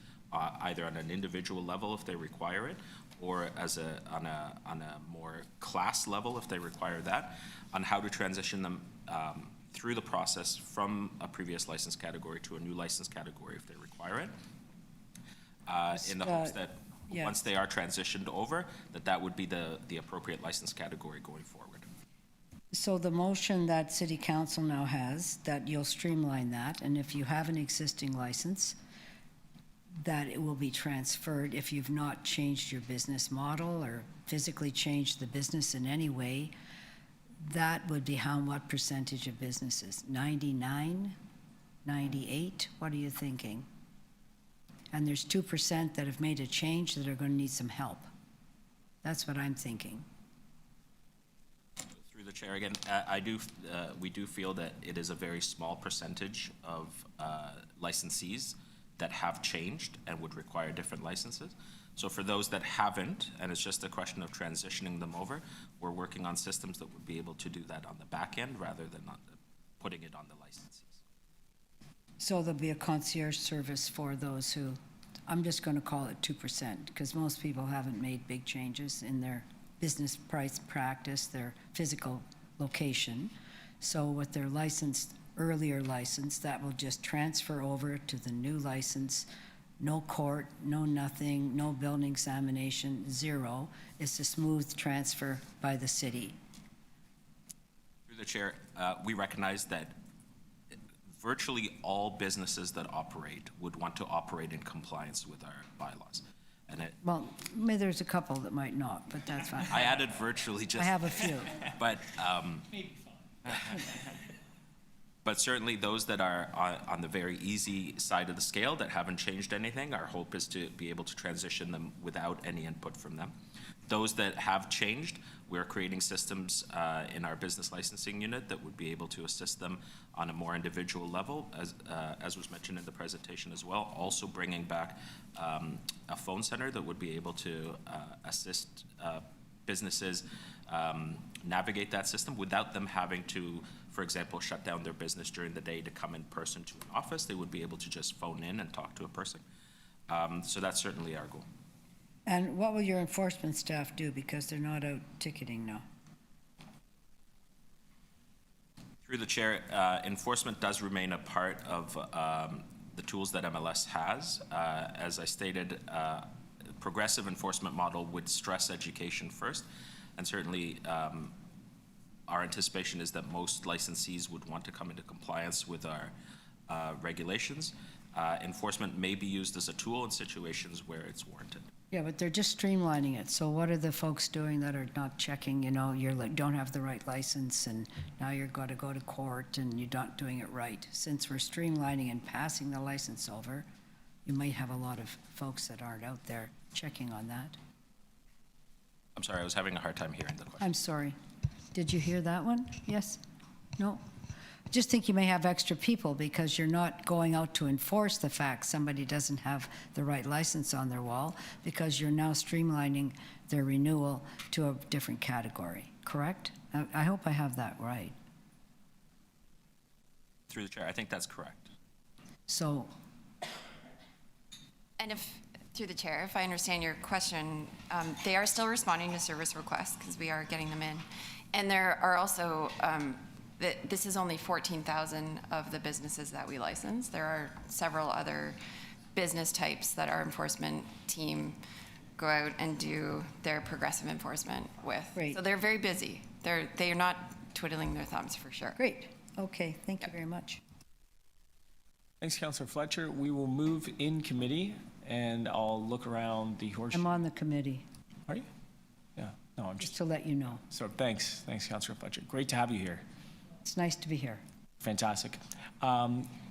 either on an individual level if they require it, or on a more class level if they require that, on how to transition them through the process from a previous license category to a new license category if they require it, in the hopes that yes. once they are transitioned over, that would be the appropriate license category going forward. So the motion that City Council now has, that you'll streamline that, and if you have an existing license, that it will be transferred if you've not changed your business model or physically changed the business in any way. That would be what percentage of businesses? 99, 98? What are you thinking? And there's 2% that have made a change that are going to need some help. That's what I'm thinking. Through the chair again, we do feel that it is a very small percentage of licensees that have changed and would require different licenses. So for those that haven't, and it's just a question of transitioning them over, we're working on systems that would be able to do that on the back end rather than putting it on the licensees. So there'll be a concierge service for those who, I'm just going to call it 2%, because most people haven't made big changes in their business price practice, their physical location. So with their earlier license, that will just transfer over to the new license. No court, no nothing, no building examination, zero. It's a smooth transfer by the city. Through the chair, we recognize that virtually all businesses that operate would want to operate in compliance with our bylaws. And Well, maybe there's a couple that might not, but that's fine. I added virtually just. I have a few. But, but certainly those that are on the very easy side of the scale that haven't changed anything, our hope is to be able to transition them without any input from them. Those that have changed, we're creating systems in our business licensing unit that would be able to assist them on a more individual level, as was mentioned in the presentation as well. Also bringing back a phone center that would be able to assist businesses navigate that system without them having to, for example, shut down their business during the day to come in person to an office. They would be able to just phone in and talk to a person. So that's certainly our goal. And what will your enforcement staff do, because they're not out ticketing now? Through the chair, enforcement does remain a part of the tools that MLS has. As I stated, progressive enforcement model would stress education first, and certainly our anticipation is that most licensees would want to come into compliance with our regulations. Enforcement may be used as a tool in situations where it's warranted. Yeah, but they're just streamlining it. So what are the folks doing that are not checking, you know, you're like, don't have the right license and now you're going to go to court and you're not doing it right? Since we're streamlining and passing the license over, you might have a lot of folks that aren't out there checking on that. I'm sorry, I was having a hard time hearing the question. I'm sorry. Did you hear that one? Yes? No? I just think you may have extra people because you're not going out to enforce the fact somebody doesn't have the right license on their wall, because you're now streamlining their renewal to a different category, correct? I hope I have that right. Through the chair, I think that's correct. So, and if, through the chair, if I understand your question, they are still responding to service requests because we are getting them in. And there are also, this is only 14,000 of the businesses that we license. There are several other business types that our enforcement team go out and do their progressive enforcement with. Great. So they're very busy. They are not twiddling their thumbs for sure. great. Okay, thank you very much. Thanks, Councillor Fletcher. We will move in committee, and I'll look around the horse. I'm on the committee, Are you? Yeah. No, I'm just just. to let you know. So thanks, Councillor Fletcher. Great to have you here. It's nice to be here. Fantastic.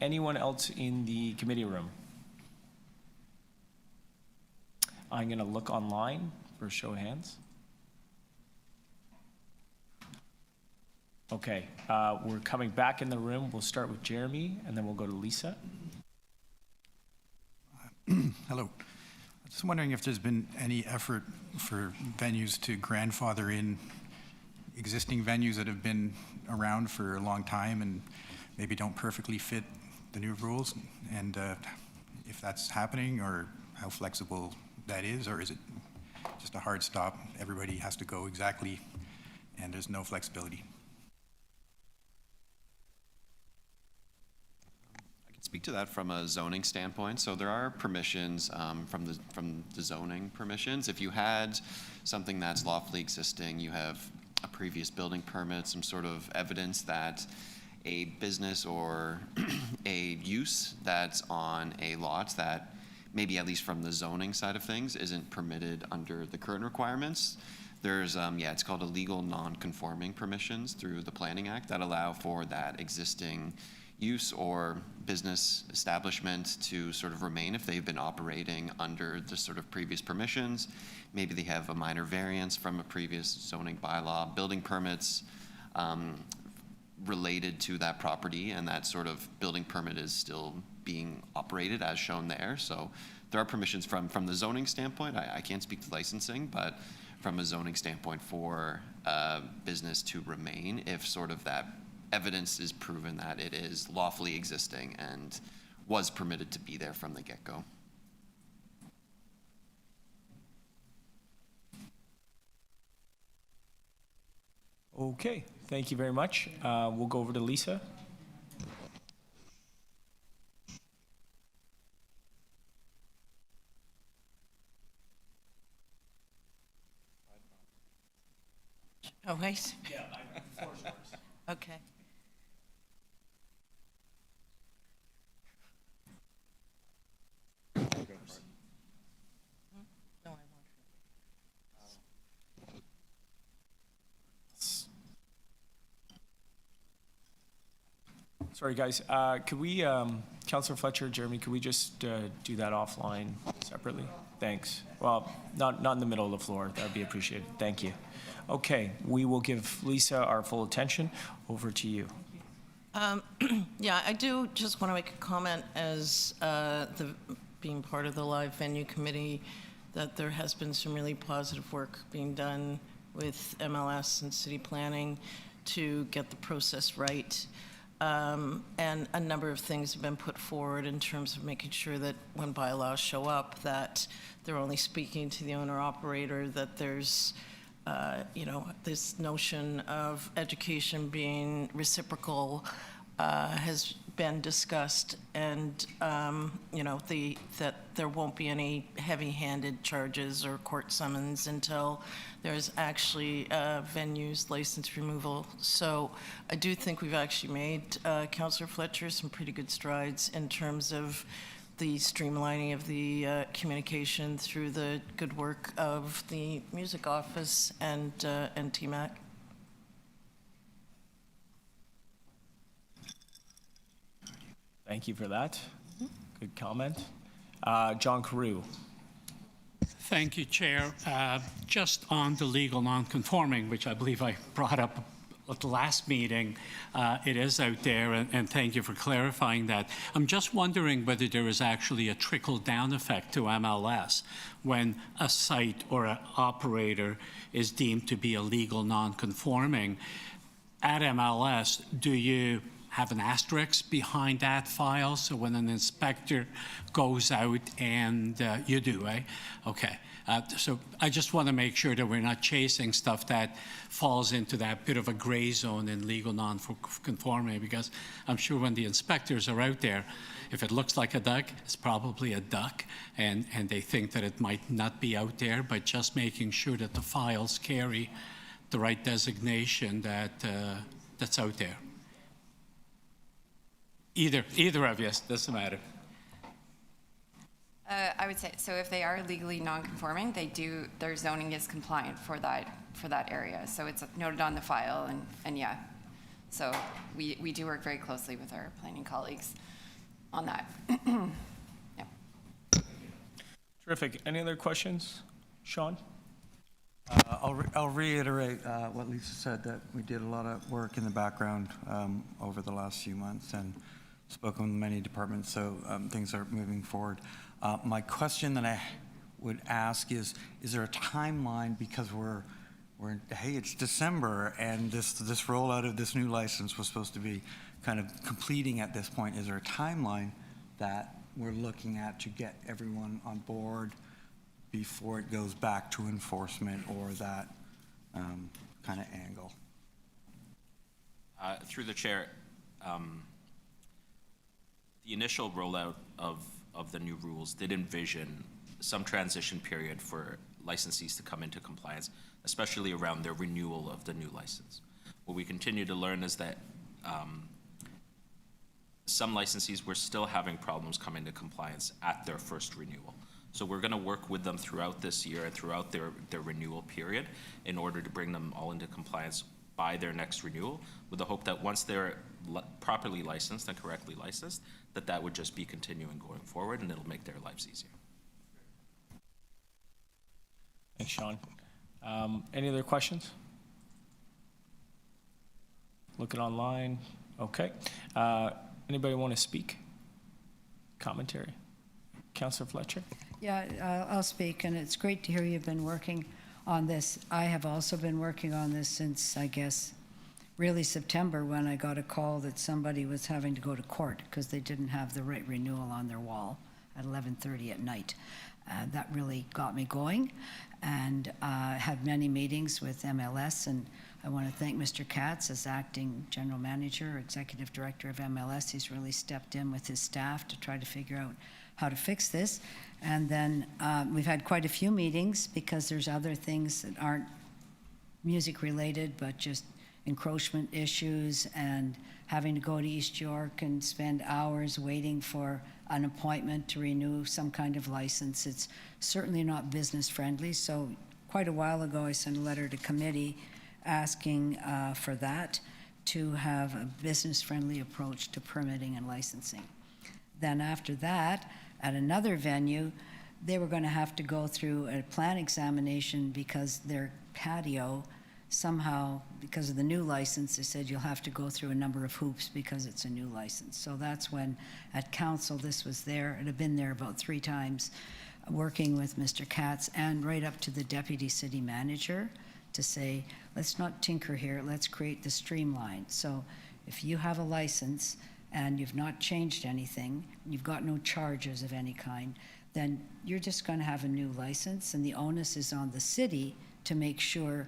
Anyone else in the committee room? I'm going to look online for a show of hands. Okay, we're coming back in the room. We'll start with Jeremy, and then we'll go to Lisa. Hello. I'm just wondering if there's been any effort for venues to grandfather in existing venues that have been around for a long time and maybe don't perfectly fit the new rules, and if that's happening, or how flexible that is, or is it just a hard stop? Everybody has to go exactly, and there's no flexibility. I can speak to that from a zoning standpoint. So there are permissions from the zoning permissions. If you had something that's lawfully existing, you have a previous building permit, some sort of evidence that a business or a use that's on a lot that maybe, at least from the zoning side of things, isn't permitted under the current requirements. There's, it's called illegal non-conforming permissions through the Planning Act that allow for that existing use or business establishment to sort of remain if they've been operating under the sort of previous permissions. Maybe they have a minor variance from a previous zoning bylaw, building permits related to that property, and that sort of building permit is still being operated as shown there. So there are permissions from the zoning standpoint. I can't speak to licensing, but from a zoning standpoint for business to remain if sort of that evidence is proven that it is lawfully existing and was permitted to be there from the get-go. Okay, thank you very much. We'll go over to Lisa. Oh, wait. Okay. Sorry, guys. Could we, Councillor Fletcher, Jeremy, could we just do that offline separately? Thanks. Well, not in the middle of the floor. That would be appreciated. Thank you. Okay, we will give Lisa our full attention. Over to you. Yeah, I do just want to make a comment as being part of the live venue committee that there has been some really positive work being done with MLS and city planning to get the process right. And a number of things have been put forward in terms of making sure that when bylaws show up that they're only speaking to the owner-operator, that there's this notion of education being reciprocal has been discussed, and that there won't be any heavy-handed charges or court summons until there's actually venues license removal. So I do think we've actually made, Councillor Fletcher, some pretty good strides in terms of the streamlining of the communication through the good work of the music office and TMAC. Thank you for that. Good comment. John Carew. Thank you, Chair. Just on the legal non-conforming, which I believe I brought up at the last meeting, it is out there, and thank you for clarifying that. I'm just wondering whether there is actually a trickle-down effect to MLS when a site or an operator is deemed to be a legal non-conforming. At MLS, do you have an asterisk behind that file, so when an inspector goes out and you do, eh? Okay. So I just want to make sure that we're not chasing stuff that falls into that bit of a gray zone in legal non-conformity, because I'm sure when the inspectors are out there, if it looks like a duck, it's probably a duck, and they think that it might not be out there, but just making sure that the files carry the right designation that's out there. Either of you, doesn't matter. I would say, so if they are legally non-conforming, their zoning is compliant for that area. So it's noted on the file, and yeah. So we do work very closely with our planning colleagues on that. Yeah. Terrific. Any other questions? Sean? I'll reiterate what Lisa said, that we did a lot of work in the background over the last few months and spoken with many departments, so things are moving forward. My question that I would ask is there a timeline, because hey, it's December, and this rollout of this new license was supposed to be kind of completing at this point. Is there a timeline that we're looking at to get everyone on board before it goes back to enforcement, or that kind of angle? Through the chair, the initial rollout of the new rules did envision some transition period for licensees to come into compliance, especially around their renewal of the new license. What we continue to learn is that some licensees were still having problems coming to compliance at their first renewal. So we're going to work with them throughout this year and throughout their renewal period in order to bring them all into compliance by their next renewal, with the hope that once they're properly licensed and correctly licensed, that would just be continuing going forward, and it'll make their lives easier. Thanks, Sean. Any other questions? Looking online. Okay. Anybody want to speak? Commentary? Councillor Fletcher? Yeah, I'll speak, and it's great to hear you've been working on this. I have also been working on this since, I guess, really September, when I got a call that somebody was having to go to court because they didn't have the right renewal on their wall at 11:30 at night. That really got me going, and had many meetings with MLS, and I want to thank Mr. Katz as acting general manager, executive director of MLS. He's really stepped in with his staff to try to figure out how to fix this. And then we've had quite a few meetings, because there's other things that aren't music related, but just encroachment issues, and having to go to East York and spend hours waiting for an appointment to renew some kind of license. It's certainly not business friendly. So quite a while ago, I sent a letter to committee asking for that to have a business-friendly approach to permitting and licensing. Then after that, at another venue, they were going to have to go through a plan examination because their patio somehow, because of the new license, they said you'll have to go through a number of hoops because it's a new license. So that's when at council this was there. It had been there about 3 times, working with Mr. Katz and right up to the deputy city manager to say, let's not tinker here, let's create the streamline. So if you have a license and you've not changed anything, you've got no charges of any kind, then you're just going to have a new license, and the onus is on the city to make sure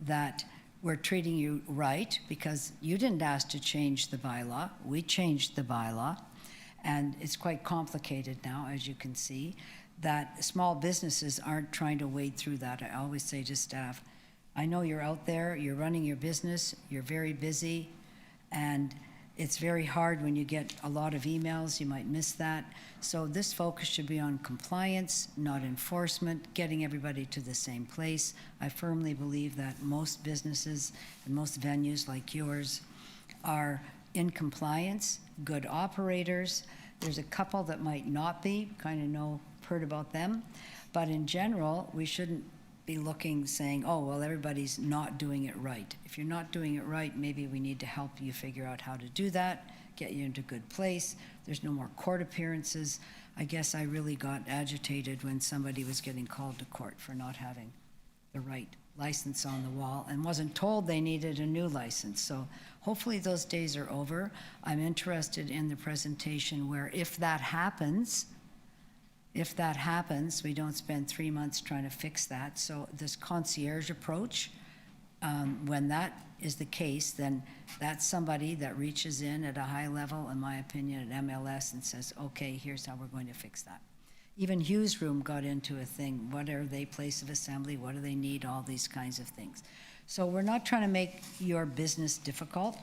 that we're treating you right, because you didn't ask to change the bylaw. We changed the bylaw, and it's quite complicated now, as you can see, that small businesses aren't trying to wade through that. I always say to staff, I know you're out there, you're running your business, you're very busy, and it's very hard when you get a lot of emails, you might miss that. So this focus should be on compliance, not enforcement, getting everybody to the same place. I firmly believe that most businesses and most venues like yours are in compliance, good operators. There's a couple that might not be, kind of heard about them. But in general, we shouldn't be looking, saying, oh, well, everybody's not doing it right. If you're not doing it right, maybe we need to help you figure out how to do that, get you into a good place. There's no more court appearances. I guess I really got agitated when somebody was getting called to court for not having the right license on the wall and wasn't told they needed a new license. So hopefully those days are over. I'm interested in the presentation where if that happens, we don't spend 3 months trying to fix that. So this concierge approach, when that is the case, then that's somebody that reaches in at a high level, in my opinion, at MLS and says, okay, here's how we're going to fix that. Even Hughes Room got into a thing. What are they, place of assembly? What do they need? All these kinds of things. So we're not trying to make your business difficult.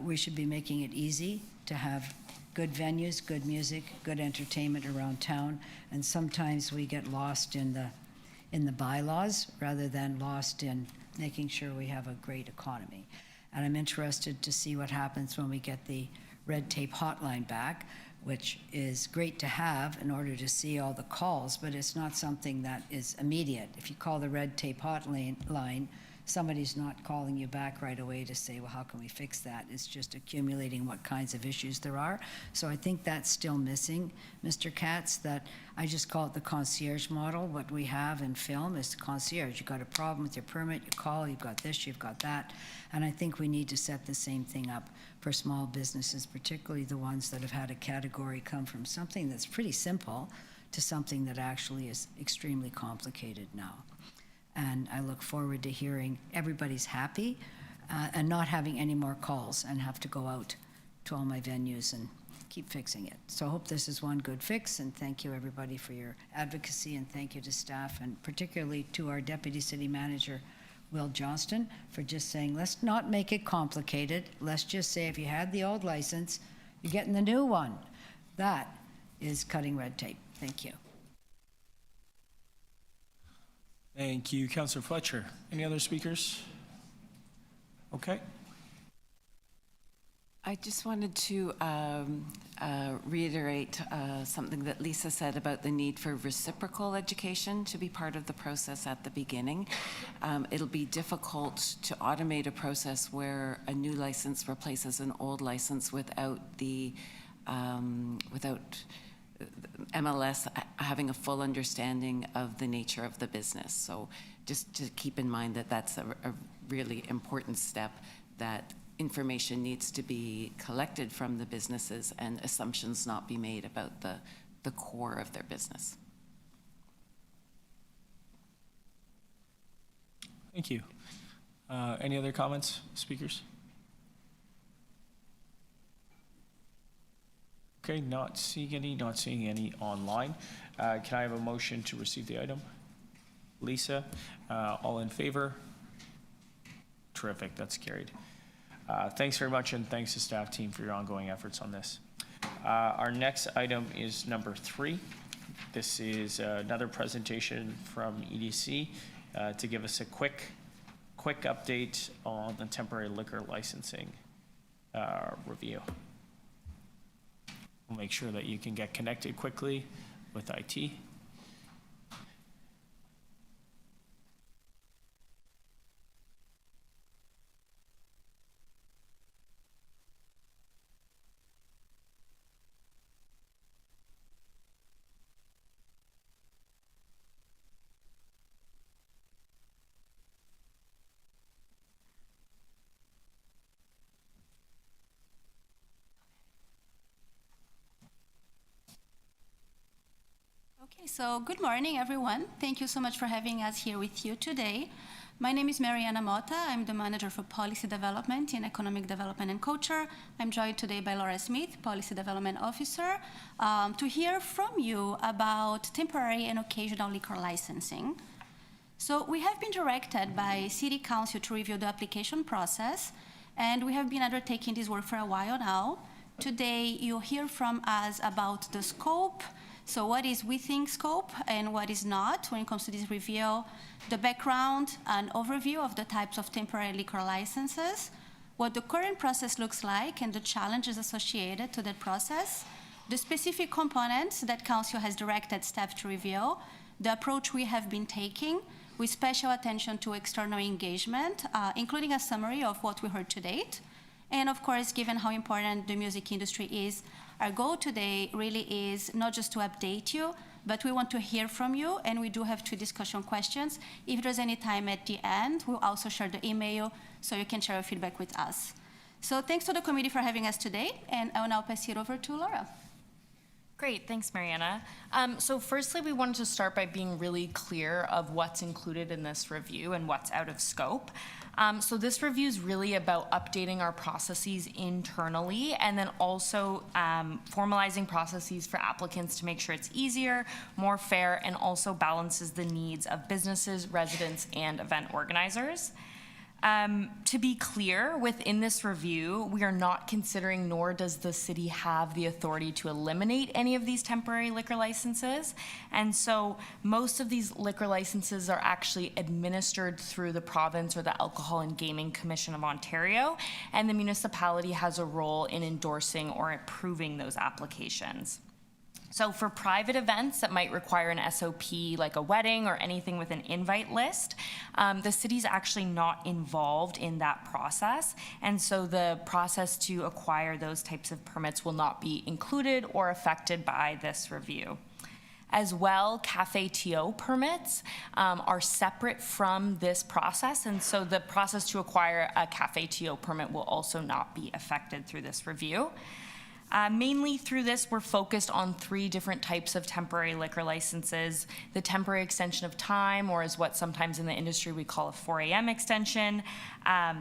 We should be making it easy to have good venues, good music, good entertainment around town, and sometimes we get lost in the bylaws rather than lost in making sure we have a great economy. And I'm interested to see what happens when we get the red tape hotline back, which is great to have in order to see all the calls, but it's not something that is immediate. If you call the red tape hotline, somebody's not calling you back right away to say, well, how can we fix that? It's just accumulating what kinds of issues there are. So I think that's still missing, Mr. Katz, that I just call it the concierge model. What we have in film is the concierge. You've got a problem with your permit, you call, you've got this, you've got that. And I think we need to set the same thing up for small businesses, particularly the ones that have had a category come from something that's pretty simple to something that actually is extremely complicated now. And I look forward to hearing everybody's happy and not having any more calls and have to go out to all my venues and keep fixing it. So I hope this is one good fix, and thank you everybody for your advocacy, and thank you to staff, and particularly to our Deputy City Manager, Will Johnston, for just saying, let's not make it complicated. Let's just say if you had the old license, you're getting the new one. That is cutting red tape. Thank you. Thank you, Councillor Fletcher. Any other speakers? Okay. I just wanted to reiterate something that Lisa said about the need for reciprocal education to be part of the process at the beginning. It'll be difficult to automate a process where a new license replaces an old license without MLS having a full understanding of the nature of the business. So just to keep in mind that that's a really important step, that information needs to be collected from the businesses and assumptions not be made about the core of their business. Thank you. Any other comments, speakers? Okay, not seeing any online. Can I have a motion to receive the item? Lisa, all in favor? Terrific, that's carried. Thanks very much, and thanks to staff team for your ongoing efforts on this. Our next item is number 3. This is another presentation from EDC to give us a quick quick update on the temporary liquor licensing review. We'll make sure that you can get connected quickly with IT. Okay, so good morning, everyone. Thank you so much for having us here with you today. My name is Mariana Mota. I'm the manager for policy development in economic development and culture. I'm joined today by Laura Smith, policy development officer, to hear from you about temporary and occasional liquor licensing. So we have been directed by City Council to review the application process, and we have been undertaking this work for a while now. Today, you'll hear from us about the scope. So what is within scope and what is not when it comes to this review, the background and overview of the types of temporary liquor licenses, what the current process looks like and the challenges associated to that process, the specific components that Council has directed staff to review, the approach we have been taking with special attention to external engagement, including a summary of what we heard to date. And of course, given how important the music industry is, our goal today really is not just to update you, but we want to hear from you, and we do have 2 discussion questions. If there's any time at the end, we'll also share the email so you can share your feedback with us. So thanks to the committee for having us today, and I will now pass it over to Laura. Great, thanks, Mariana. So firstly, we wanted to start by being really clear of what's included in this review and what's out of scope. So this review is really about updating our processes internally and then also formalizing processes for applicants to make sure it's easier, more fair, and also balances the needs of businesses, residents, and event organizers. To be clear, within this review, we are not considering, nor does the city have the authority to eliminate any of these temporary liquor licenses. And so most of these liquor licenses are actually administered through the province or the Alcohol and Gaming Commission of Ontario, and the municipality has a role in endorsing or approving those applications. So for private events that might require an SOP, like a wedding or anything with an invite list, the city's actually not involved in that process. And so the process to acquire those types of permits will not be included or affected by this review. As well, Cafe TO permits are separate from this process, and so the process to acquire a Cafe TO permit will also not be affected through this review. Mainly through this, we're focused on 3 different types of temporary liquor licenses: the temporary extension of time, or as what sometimes in the industry we call a 4 a.m. extension,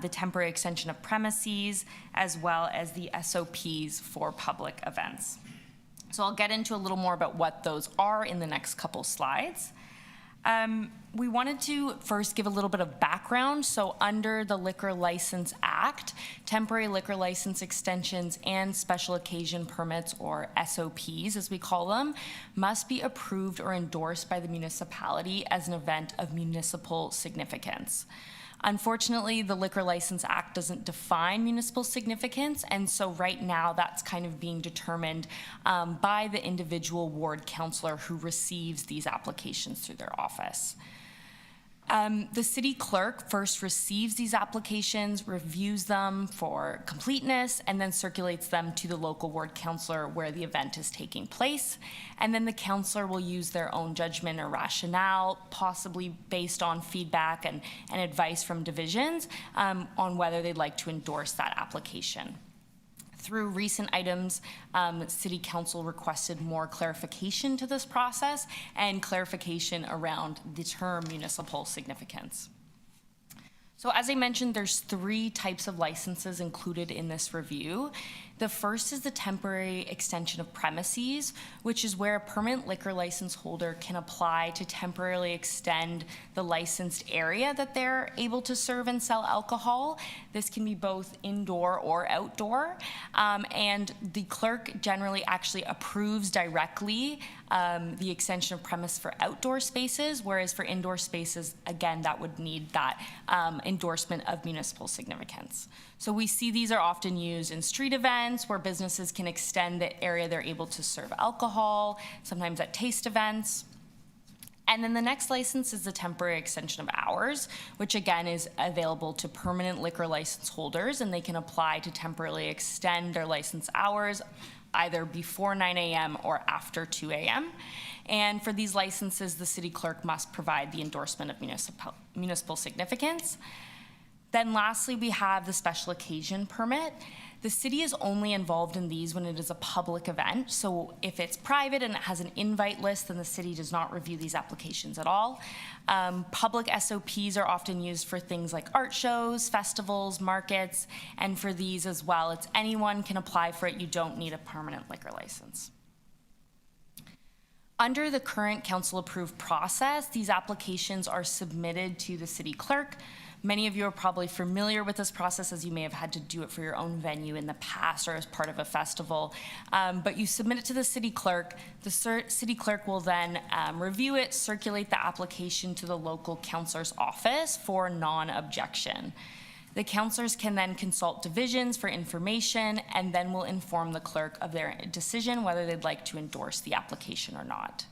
the temporary extension of premises, as well as the SOPs for public events. So I'll get into a little more about what those are in the next couple slides. We wanted to first give a little bit of background. So under the Liquor License Act, temporary liquor license extensions and special occasion permits, or SOPs as we call them, must be approved or endorsed by the municipality as an event of municipal significance. Unfortunately, the Liquor License Act doesn't define municipal significance, and so right now that's kind of being determined by the individual ward councillor who receives these applications through their office. The city clerk first receives these applications, reviews them for completeness, and then circulates them to the local ward councillor where the event is taking place. And then the councillor will use their own judgment or rationale, possibly based on feedback and advice from divisions, on whether they'd like to endorse that application. Through recent items, City Council requested more clarification to this process and clarification around the term municipal significance. So as I mentioned, there's 3 types of licenses included in this review. The first is the temporary extension of premises, which is where a permanent liquor license holder can apply to temporarily extend the licensed area that they're able to serve and sell alcohol. This can be both indoor or outdoor, and the clerk generally actually approves directly the extension of premise for outdoor spaces, whereas for indoor spaces, again, that would need that endorsement of municipal significance. So we see these are often used in street events where businesses can extend the area they're able to serve alcohol, sometimes at taste events. And then the next license is the temporary extension of hours, which again is available to permanent liquor license holders, and they can apply to temporarily extend their license hours either before 9 a.m. or after 2 a.m. And for these licenses, the city clerk must provide the endorsement of municipal significance. Then lastly, we have the special occasion permit. The city is only involved in these when it is a public event. So if it's private and it has an invite list, then the city does not review these applications at all. Public SOPs are often used for things like art shows, festivals, markets, and for these as well, it's anyone can apply for it. You don't need a permanent liquor license. Under the current council-approved process, these applications are submitted to the city clerk. Many of you are probably familiar with this process as you may have had to do it for your own venue in the past or as part of a festival. But you submit it to the city clerk. The city clerk will then review it, circulate the application to the local councillor's office for non-objection. The councillors can then consult divisions for information and then will inform the clerk of their decision whether they'd like to endorse the application or not.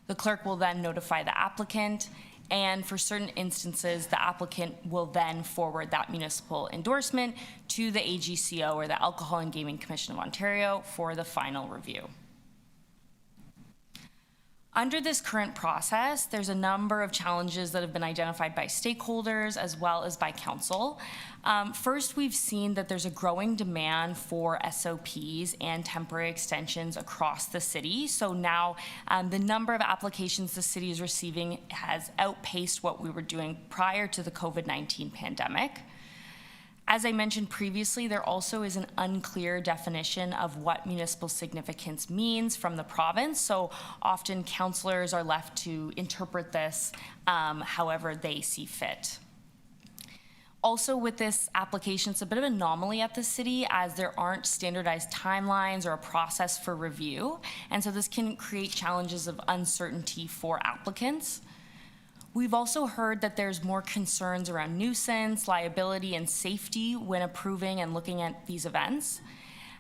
The clerk will then notify the applicant, and for certain instances, the applicant will then forward that municipal endorsement to the AGCO, or the Alcohol and Gaming Commission of Ontario, for the final review. Under this current process, there's a number of challenges that have been identified by stakeholders as well as by council. First, we've seen that there's a growing demand for SOPs and temporary extensions across the city. So now the number of applications the city is receiving has outpaced what we were doing prior to the COVID-19 pandemic. As I mentioned previously, there also is an unclear definition of what municipal significance means from the province, so often councillors are left to interpret this however they see fit. Also with this application, it's a bit of an anomaly at the city as there aren't standardized timelines or a process for review, and so this can create challenges of uncertainty for applicants. We've also heard that there's more concerns around nuisance, liability, and safety when approving and looking at these events.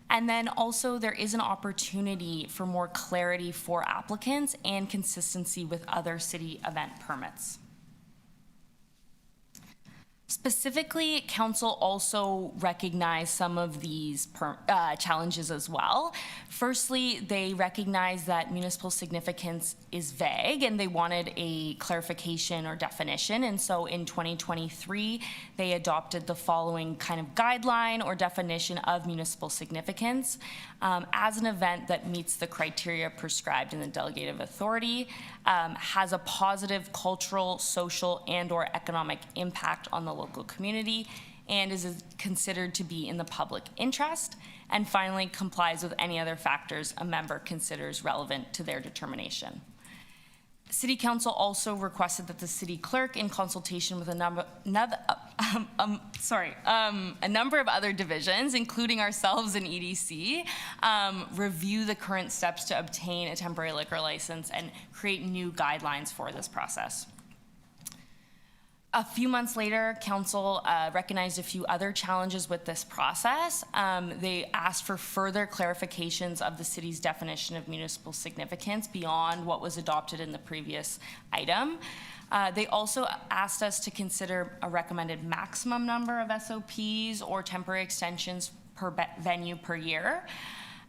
And then also there is an opportunity for more clarity for applicants and consistency with other city event permits. Specifically, council also recognized some of these challenges as well. Firstly, they recognize that municipal significance is vague and they wanted a clarification or definition. And so in 2023, they adopted the following kind of guideline or definition of municipal significance as an event that meets the criteria prescribed in the delegative authority, has a positive cultural, social, and/or economic impact on the local community, and is considered to be in the public interest, and finally complies with any other factors a member considers relevant to their determination. City Council also requested that the city clerk, in consultation with a number of other divisions, including ourselves and EDC, review the current steps to obtain a temporary liquor license and create new guidelines for this process. A few months later, council recognized a few other challenges with this process. They asked for further clarifications of the city's definition of municipal significance beyond what was adopted in the previous item. They also asked us to consider a recommended maximum number of SOPs or temporary extensions per venue per year.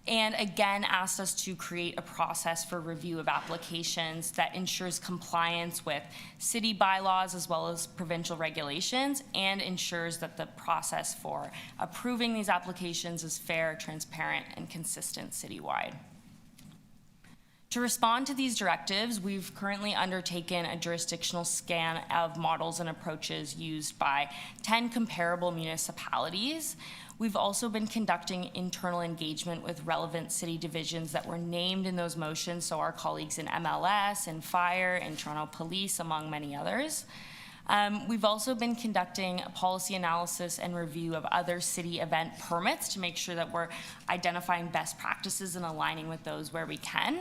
And again, asked us to create a process for review of applications that ensures compliance with city bylaws as well as provincial regulations, and ensures that the process for approving these applications is fair, transparent, and consistent citywide. To respond to these directives, we've currently undertaken a jurisdictional scan of models and approaches used by 10 comparable municipalities. We've also been conducting internal engagement with relevant city divisions that were named in those motions, so our colleagues in MLS, in Fire, in Toronto Police, among many others. We've also been conducting a policy analysis and review of other city event permits to make sure that we're identifying best practices and aligning with those where we can.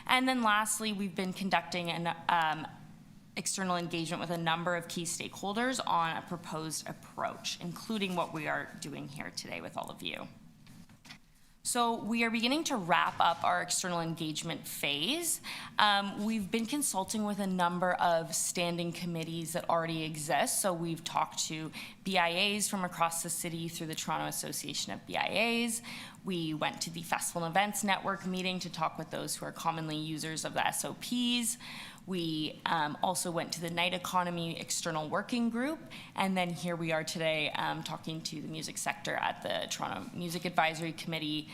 And then lastly, we've been conducting an external engagement with a number of key stakeholders on a proposed approach, including what we are doing here today with all of you. So we are beginning to wrap up our external engagement phase. We've been consulting with a number of standing committees that already exist. So we've talked to BIAs from across the city through the Toronto Association of BIAs. We went to the Festival and Events Network meeting to talk with those who are commonly users of the SOPs. We also went to the Night Economy External Working Group, and then here we are today talking to the music sector at the Toronto Music Advisory Committee.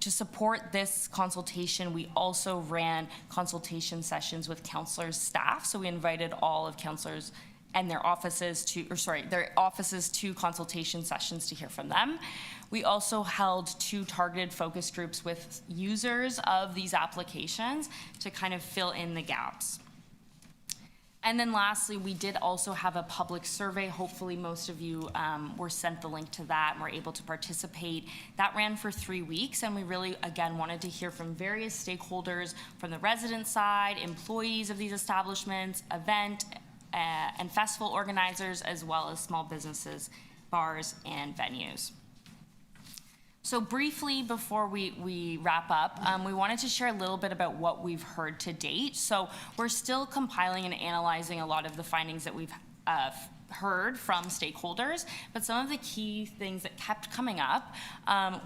To support this consultation, we also ran consultation sessions with councillors' staff, so we invited all of councillors and their offices to consultation sessions to hear from them. We also held 2 targeted focus groups with users of these applications to kind of fill in the gaps. And then lastly, we did also have a public survey. Hopefully most of you were sent the link to that and were able to participate. That ran for 3 weeks, and we really, again, wanted to hear from various stakeholders from the resident side, employees of these establishments, event and festival organizers, as well as small businesses, bars, and venues. So briefly, before we wrap up, we wanted to share a little bit about what we've heard to date. So we're still compiling and analyzing a lot of the findings that we've heard from stakeholders, but some of the key things that kept coming up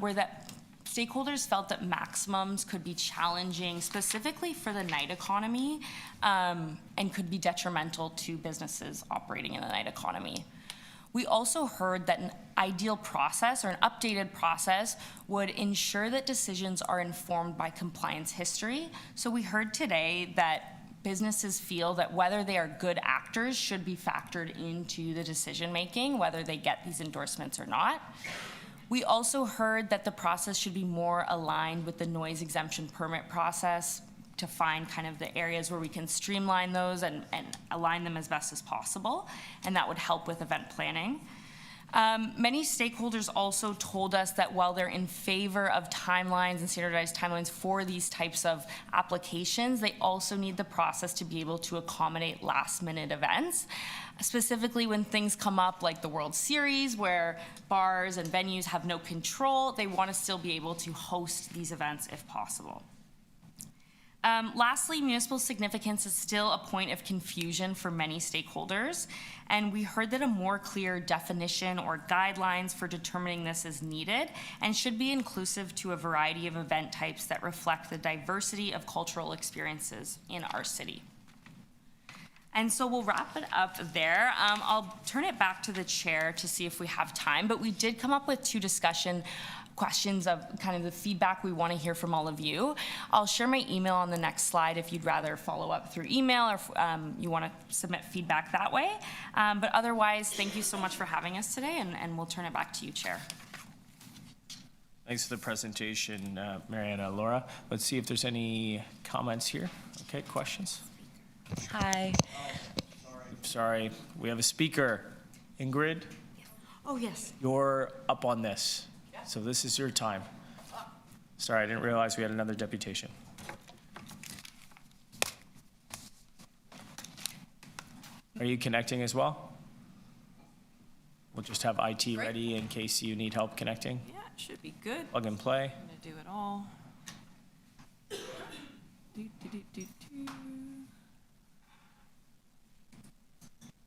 were that stakeholders felt that maximums could be challenging, specifically for the night economy, and could be detrimental to businesses operating in the night economy. We also heard that an ideal process or an updated process would ensure that decisions are informed by compliance history. So we heard today that businesses feel that whether they are good actors should be factored into the decision making, whether they get these endorsements or not. We also heard that the process should be more aligned with the noise exemption permit process to find kind of the areas where we can streamline those and align them as best as possible, and that would help with event planning. Many stakeholders also told us that while they're in favor of timelines and standardized timelines for these types of applications, they also need the process to be able to accommodate last-minute events, specifically when things come up like the World Series, where bars and venues have no control. They want to still be able to host these events if possible. Lastly, municipal significance is still a point of confusion for many stakeholders, and we heard that a more clear definition or guidelines for determining this is needed and should be inclusive to a variety of event types that reflect the diversity of cultural experiences in our city. And so we'll wrap it up there. I'll turn it back to the chair to see if we have time, but we did come up with 2 discussion questions of kind of the feedback we want to hear from all of you. I'll share my email on the next slide if you'd rather follow up through email or if you want to submit feedback that way. But otherwise, thank you so much for having us today, and we'll turn it back to you, Chair. Thanks for the presentation, Mariana. Laura, let's see if there's any comments here. Okay, questions? Hi. Sorry, we have a speaker. Ingrid? Oh, yes. You're up on this. So this is your time. Sorry, I didn't realize we had another deputation. Are you connecting as well? We'll just have IT ready in case you need help connecting. Yeah, it should be good. Plug and play. I'm gonna do it all.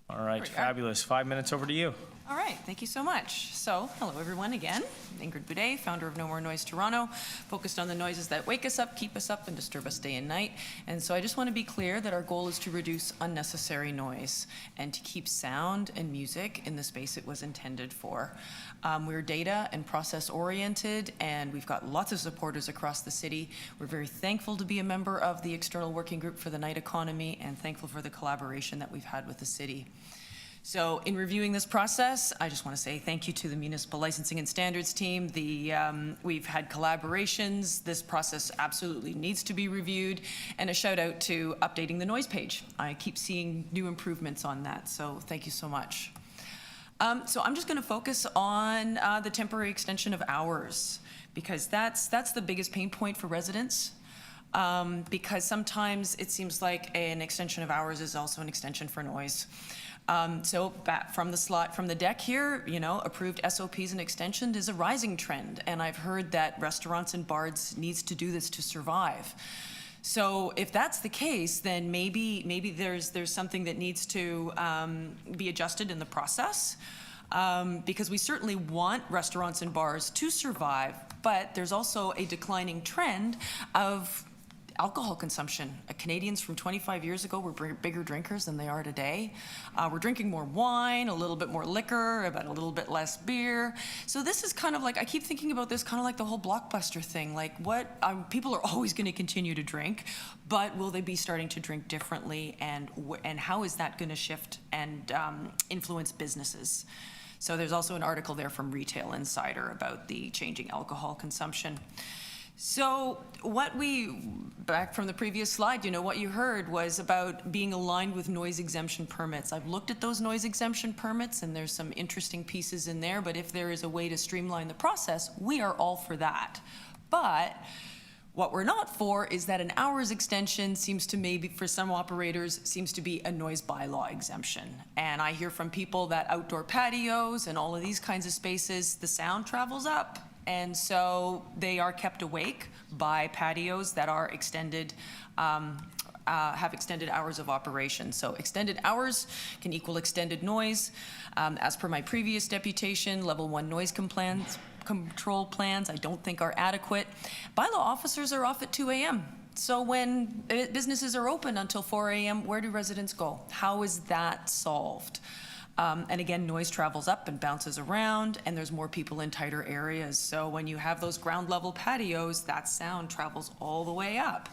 All right, fabulous. 5 minutes over to you. All right, thank you so much. So, hello everyone again. Ingrid Boudet, founder of No More Noise Toronto, focused on the noises that wake us up, keep us up, and disturb us day and night. And so I just want to be clear that our goal is to reduce unnecessary noise and to keep sound and music in the space it was intended for. We're data and process oriented, and we've got lots of supporters across the city. We're very thankful to be a member of the External Working Group for the Night Economy and thankful for the collaboration that we've had with the city. So in reviewing this process, I just want to say thank you to the Municipal Licensing and Standards team. We've had collaborations. This process absolutely needs to be reviewed. And a shout out to updating the noise page. I keep seeing new improvements on that, so thank you so much. So I'm just going to focus on the temporary extension of hours, because that's the biggest pain point for residents. Because sometimes it seems like an extension of hours is also an extension for noise. So back from the deck here, approved SOPs and extension is a rising trend. And I've heard that restaurants and bars needs to do this to survive. So if that's the case, then maybe there's something that needs to be adjusted in the process. Because we certainly want restaurants and bars to survive, but there's also a declining trend of alcohol consumption. Canadians from 25 years ago were bigger drinkers than they are today. We're drinking more wine, a little bit more liquor, about a little bit less beer. So this is kind of like, I keep thinking about this kind of like the whole Blockbuster thing. Like people are always going to continue to drink, but will they be starting to drink differently, and how is that going to shift and influence businesses? So there's also an article there from Retail Insider about the changing alcohol consumption. So back from the previous slide, what you heard was about being aligned with noise exemption permits. I've looked at those noise exemption permits, and there's some interesting pieces in there, but if there is a way to streamline the process, we are all for that. But what we're not for is that an hours extension seems to maybe, for some operators, seems to be a noise bylaw exemption. And I hear from people that outdoor patios and all of these kinds of spaces, the sound travels up. And so they are kept awake by patios that are extended, have extended hours of operation. So extended hours can equal extended noise. As per my previous deputation, level 1 noise control plans I don't think are adequate. Bylaw officers are off at 2 a.m. So when businesses are open until 4 a.m., where do residents go? How is that solved? And again, noise travels up and bounces around, and there's more people in tighter areas. So when you have those ground level patios, that sound travels all the way up.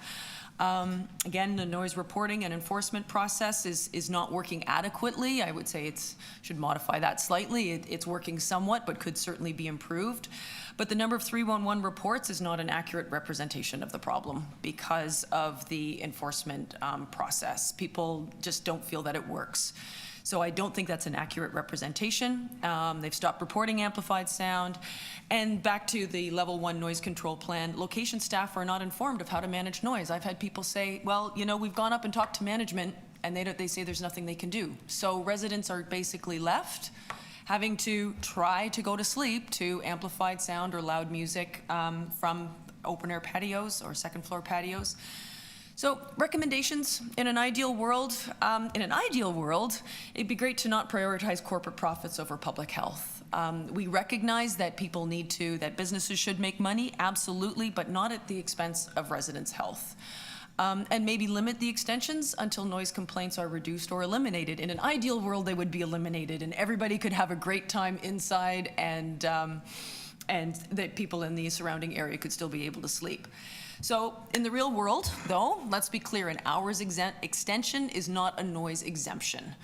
Again, the noise reporting and enforcement process is not working adequately. I would say should modify that slightly. It's working somewhat, but could certainly be improved. But the number of 311 reports is not an accurate representation of the problem because of the enforcement process. People just don't feel that it works. So I don't think that's an accurate representation. They've stopped reporting amplified sound. And back to the level 1 noise control plan, location staff are not informed of how to manage noise. I've had people say, well, we've gone up and talked to management, and they say there's nothing they can do. So residents are basically left having to try to go to sleep to amplified sound or loud music from open air patios or second floor patios. So recommendations, in an ideal world, it'd be great to not prioritize corporate profits over public health. We recognize that that businesses should make money, absolutely, but not at the expense of residents' health. And maybe limit the extensions until noise complaints are reduced or eliminated. In an ideal world, they would be eliminated and everybody could have a great time inside, and that people in the surrounding area could still be able to sleep. So in the real world, though, let's be clear, an hours extension is not a noise exemption.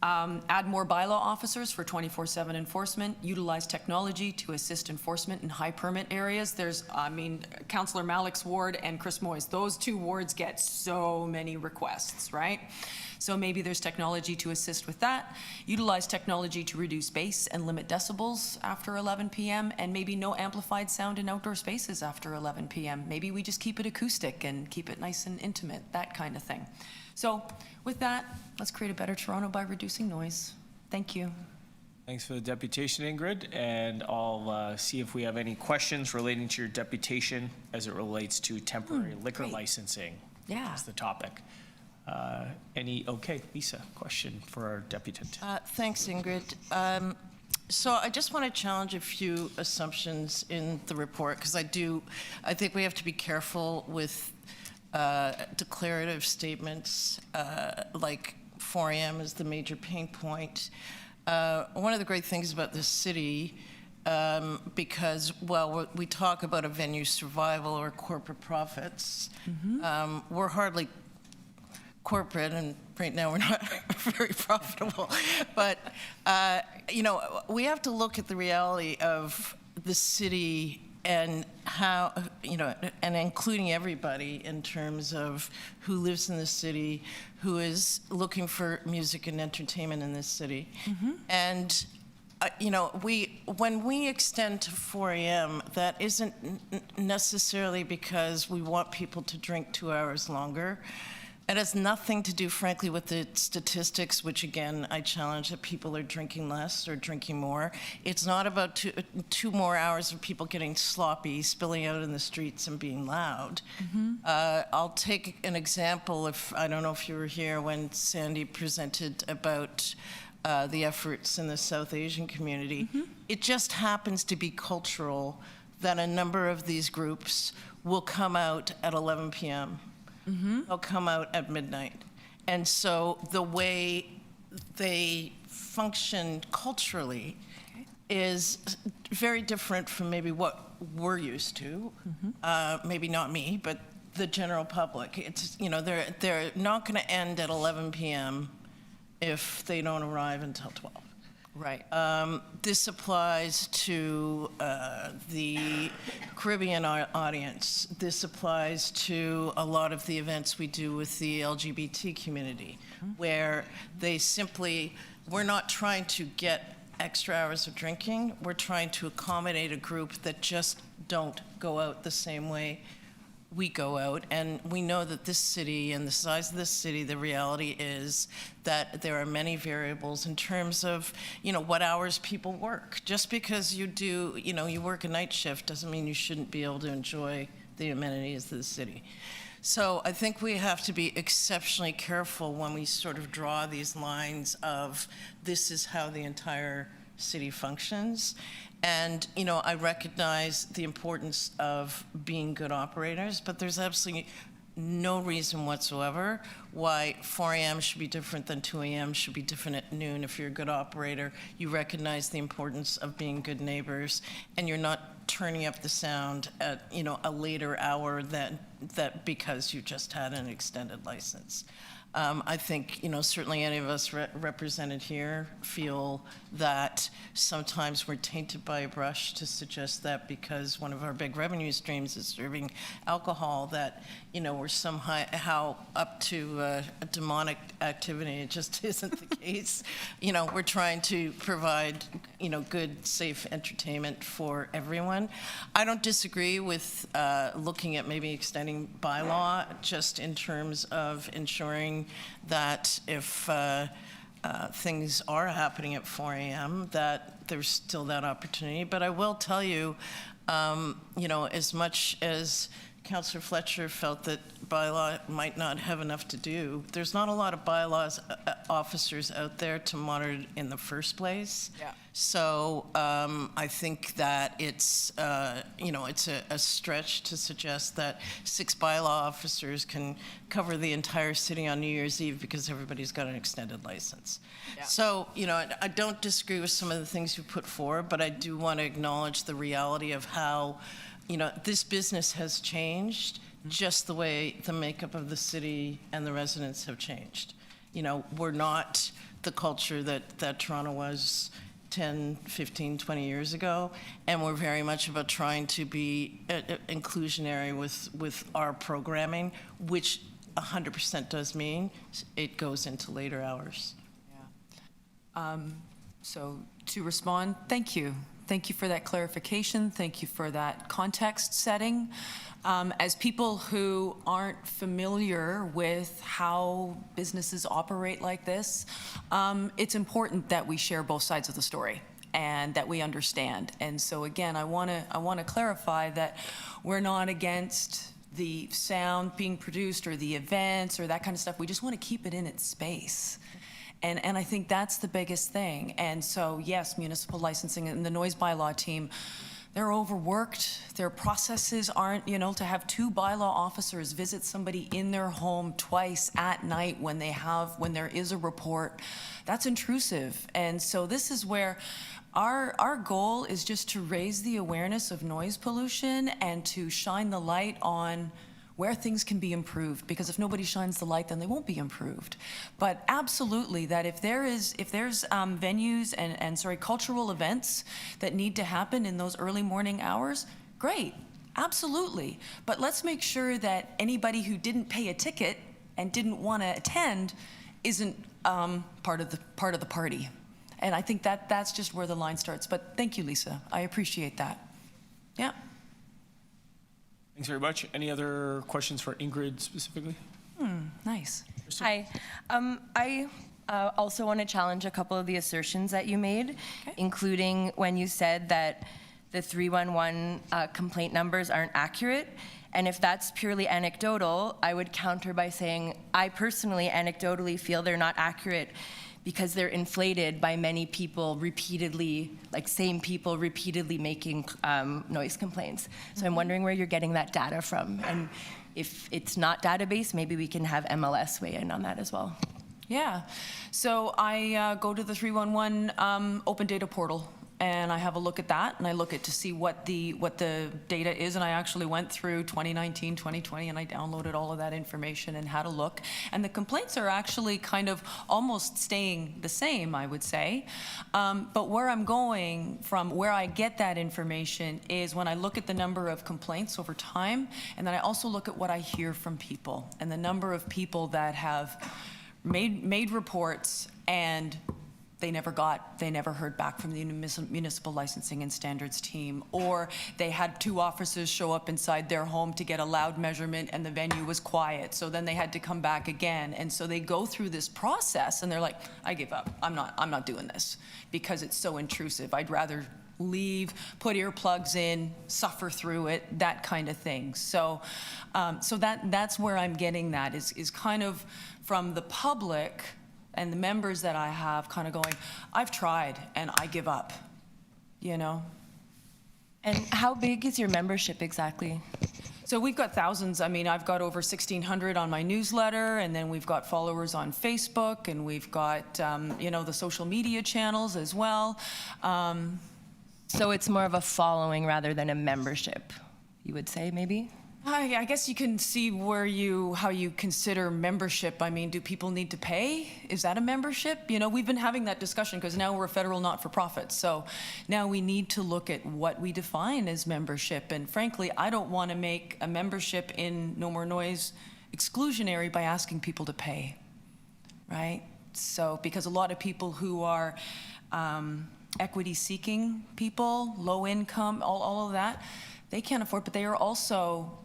Add more bylaw officers for 24/7 enforcement, utilize technology to assist enforcement in high permit areas. Councillor Malik's ward and Chris Moy's, those 2 wards get so many requests, right? So maybe there's technology to assist with that. Utilize technology to reduce bass and limit decibels after 11 p.m. and maybe no amplified sound in outdoor spaces after 11 p.m. Maybe we just keep it acoustic and keep it nice and intimate, that kind of thing. So with that, let's create a better Toronto by reducing noise. Thank you. Thanks for the deputation, Ingrid, and I'll see if we have any questions relating to your deputation as it relates to temporary liquor licensing. Yeah. That's the topic. Okay, Lisa, question for our deputant. Thanks, Ingrid. So I just want to challenge a few assumptions in the report, because I think we have to be careful with declarative statements like 4 a.m. is the major pain point. One of the great things about this city, because, well, we talk about a venue survival or corporate profits, we're hardly corporate, and right now we're not very profitable. But, you know, we have to look at the reality of the city and how, you know, and including everybody in terms of who lives in the city, who is looking for music and entertainment in this city. And, you know, when we extend to 4 a.m., that isn't necessarily because we want people to drink 2 hours longer. It has nothing to do, frankly, with the statistics, which, again, I challenge that people are drinking less or drinking more. It's not about two more hours of people getting sloppy, spilling out in the streets and being loud. I'll take an example. I don't know if you were here when Sandy presented about the efforts in the South Asian community. It just happens to be cultural that a number of these groups will come out at 11 p.m. They'll come out at midnight. And so the way they function culturally is very different from maybe what we're used to. Maybe not me, but the general public. It's, you know, they're not going to end at 11 p.m. if they don't arrive until 12. Right. This applies to the Caribbean audience. This applies to a lot of the events we do with the LGBT community, where they simply, we're not trying to get extra hours of drinking. We're trying to accommodate a group that just don't go out the same way we go out. And we know that this city and the size of this city, the reality is that there are many variables in terms of, you know, what hours people work. Just because you do, you know, you work a night shift doesn't mean you shouldn't be able to enjoy the amenities of the city. So I think we have to be exceptionally careful when we sort of draw these lines of this is how the entire city functions. And, you know, I recognize the importance of being good operators, but there's absolutely no reason whatsoever why 4 a.m. should be different than 2 a.m., should be different at noon. If you're a good operator, you recognize the importance of being good neighbors, and you're not turning up the sound at, you know, a later hour that because you just had an extended license. I think, you know, certainly any of us represented here feel that sometimes we're tainted by a brush to suggest that because one of our big revenue streams is serving alcohol, that, you know, we're somehow up to a demonic activity. It just isn't the case. You know, we're trying to provide, you know, good, safe entertainment for everyone. I don't disagree with looking at maybe extending bylaw just in terms of ensuring that if things are happening at 4 a.m., that there's still that opportunity. But I will tell you, you know, as much as Councillor Fletcher felt that bylaw might not have enough to do, there's not a lot of bylaws officers out there to monitor in the first place. Yeah. So I think that it's, you know, it's a stretch to suggest that 6 bylaw officers can cover the entire city on New Year's Eve because everybody's got an extended license. Yeah. So, you know, I don't disagree with some of the things you put forward, but I do want to acknowledge the reality of how, you know, this business has changed just the way the makeup of the city and the residents have changed. You know, we're not the culture that Toronto was 10, 15, 20 years ago, and we're very much about trying to be inclusionary with our programming, which 100% does mean it goes into later hours. Yeah. So to respond, thank you. Thank you for that clarification. Thank you for that context setting. As people who aren't familiar with how businesses operate like this, it's important that we share both sides of the story and that we understand. And so again, I want to clarify that we're not against the sound being produced or the events or that kind of stuff. We just want to keep it in its space. And I think that's the biggest thing. And so, yes, municipal licensing and the noise bylaw team, they're overworked. Their processes aren't, to have 2 bylaw officers visit somebody in their home twice at night when there is a report, that's intrusive. And so this is where our goal is just to raise the awareness of noise pollution and to shine the light on where things can be improved, because if nobody shines the light, then they won't be improved. But absolutely, that if there's venues and cultural events that need to happen in those early morning hours, great, absolutely. But let's make sure that anybody who didn't pay a ticket and didn't want to attend isn't part of the party. And I think that's just where the line starts. But thank you, Lisa. I appreciate that. Yeah. Thanks very much. Any other questions for Ingrid specifically? Nice. Hi. I also want to challenge a couple of the assertions that you made, including when you said that the 311 complaint numbers aren't accurate. And if that's purely anecdotal, I would counter by saying I personally anecdotally feel they're not accurate because they're inflated by many people repeatedly, same people repeatedly making noise complaints. So I'm wondering where you're getting that data from. And if it's not database, maybe we can have MLS weigh in on that as well. Yeah. So I go to the 311 open data portal, and I have a look at that, and I look at to see what the data is, and I actually went through 2019, 2020, and I downloaded all of that information and had a look. And the complaints are actually kind of almost staying the same, I would say. But where I'm going from, where I get that information is when I look at the number of complaints over time, and then I also look at what I hear from people, and the number of people that have made reports and they never heard back from the municipal licensing and standards team, or they had 2 officers show up inside their home to get a loud measurement and the venue was quiet, so then they had to come back again. And so they go through this process and they're like, I give up, I'm not doing this because it's so intrusive. I'd rather leave, put earplugs in, suffer through it, that kind of thing. So that's where I'm getting that is kind of from the public and the members that I have kind of going, I've tried and I give up, And how big is your membership exactly? So we've got thousands. I mean, I've got over 1,600 on my newsletter, and then we've got followers on Facebook, and we've got, the social media channels as well. So it's more of a following rather than a membership, you would say, maybe? I guess you can see how you consider membership. I mean, do people need to pay? Is that a membership? We've been having that discussion because now we're a federal not-for-profit. So now we need to look at what we define as membership. And frankly, I don't want to make a membership in No More Noise exclusionary by asking people to pay, right? So because a lot of people who are equity-seeking people, low income, all of that, they can't afford, but they are also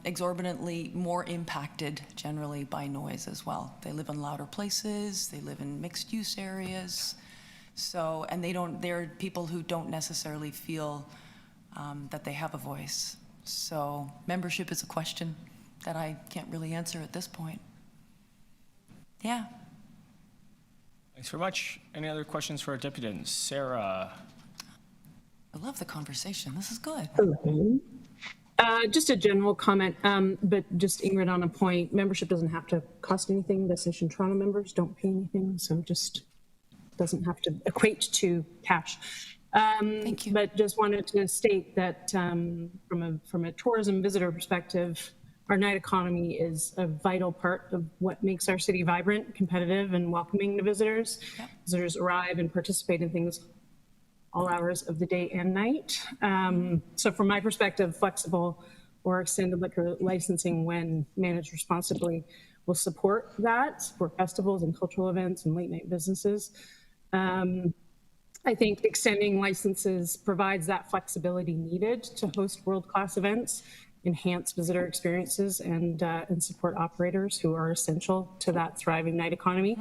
exorbitantly more impacted generally by noise as well. They live in louder places, they live in mixed-use areas, and they're people who don't necessarily feel that they have a voice. So membership is a question that I can't really answer at this point. Yeah. Thanks very much. Any other questions for our deputants? Sarah. I love the conversation. This is good. Hello. Just a general comment, but just Ingrid on a point. Membership doesn't have to cost anything. The Session Toronto members don't pay anything, so just doesn't have to equate to cash. Thank you. But just wanted to state that from a tourism visitor perspective, our night economy is a vital part of what makes our city vibrant, competitive, and welcoming to visitors. Yep. Visitors arrive and participate in things all hours of the day and night. So from my perspective, flexible or extended liquor licensing when managed responsibly will support that for festivals and cultural events and late night businesses. I think extending licenses provides that flexibility needed to host world-class events, enhance visitor experiences, and support operators who are essential to that thriving night economy.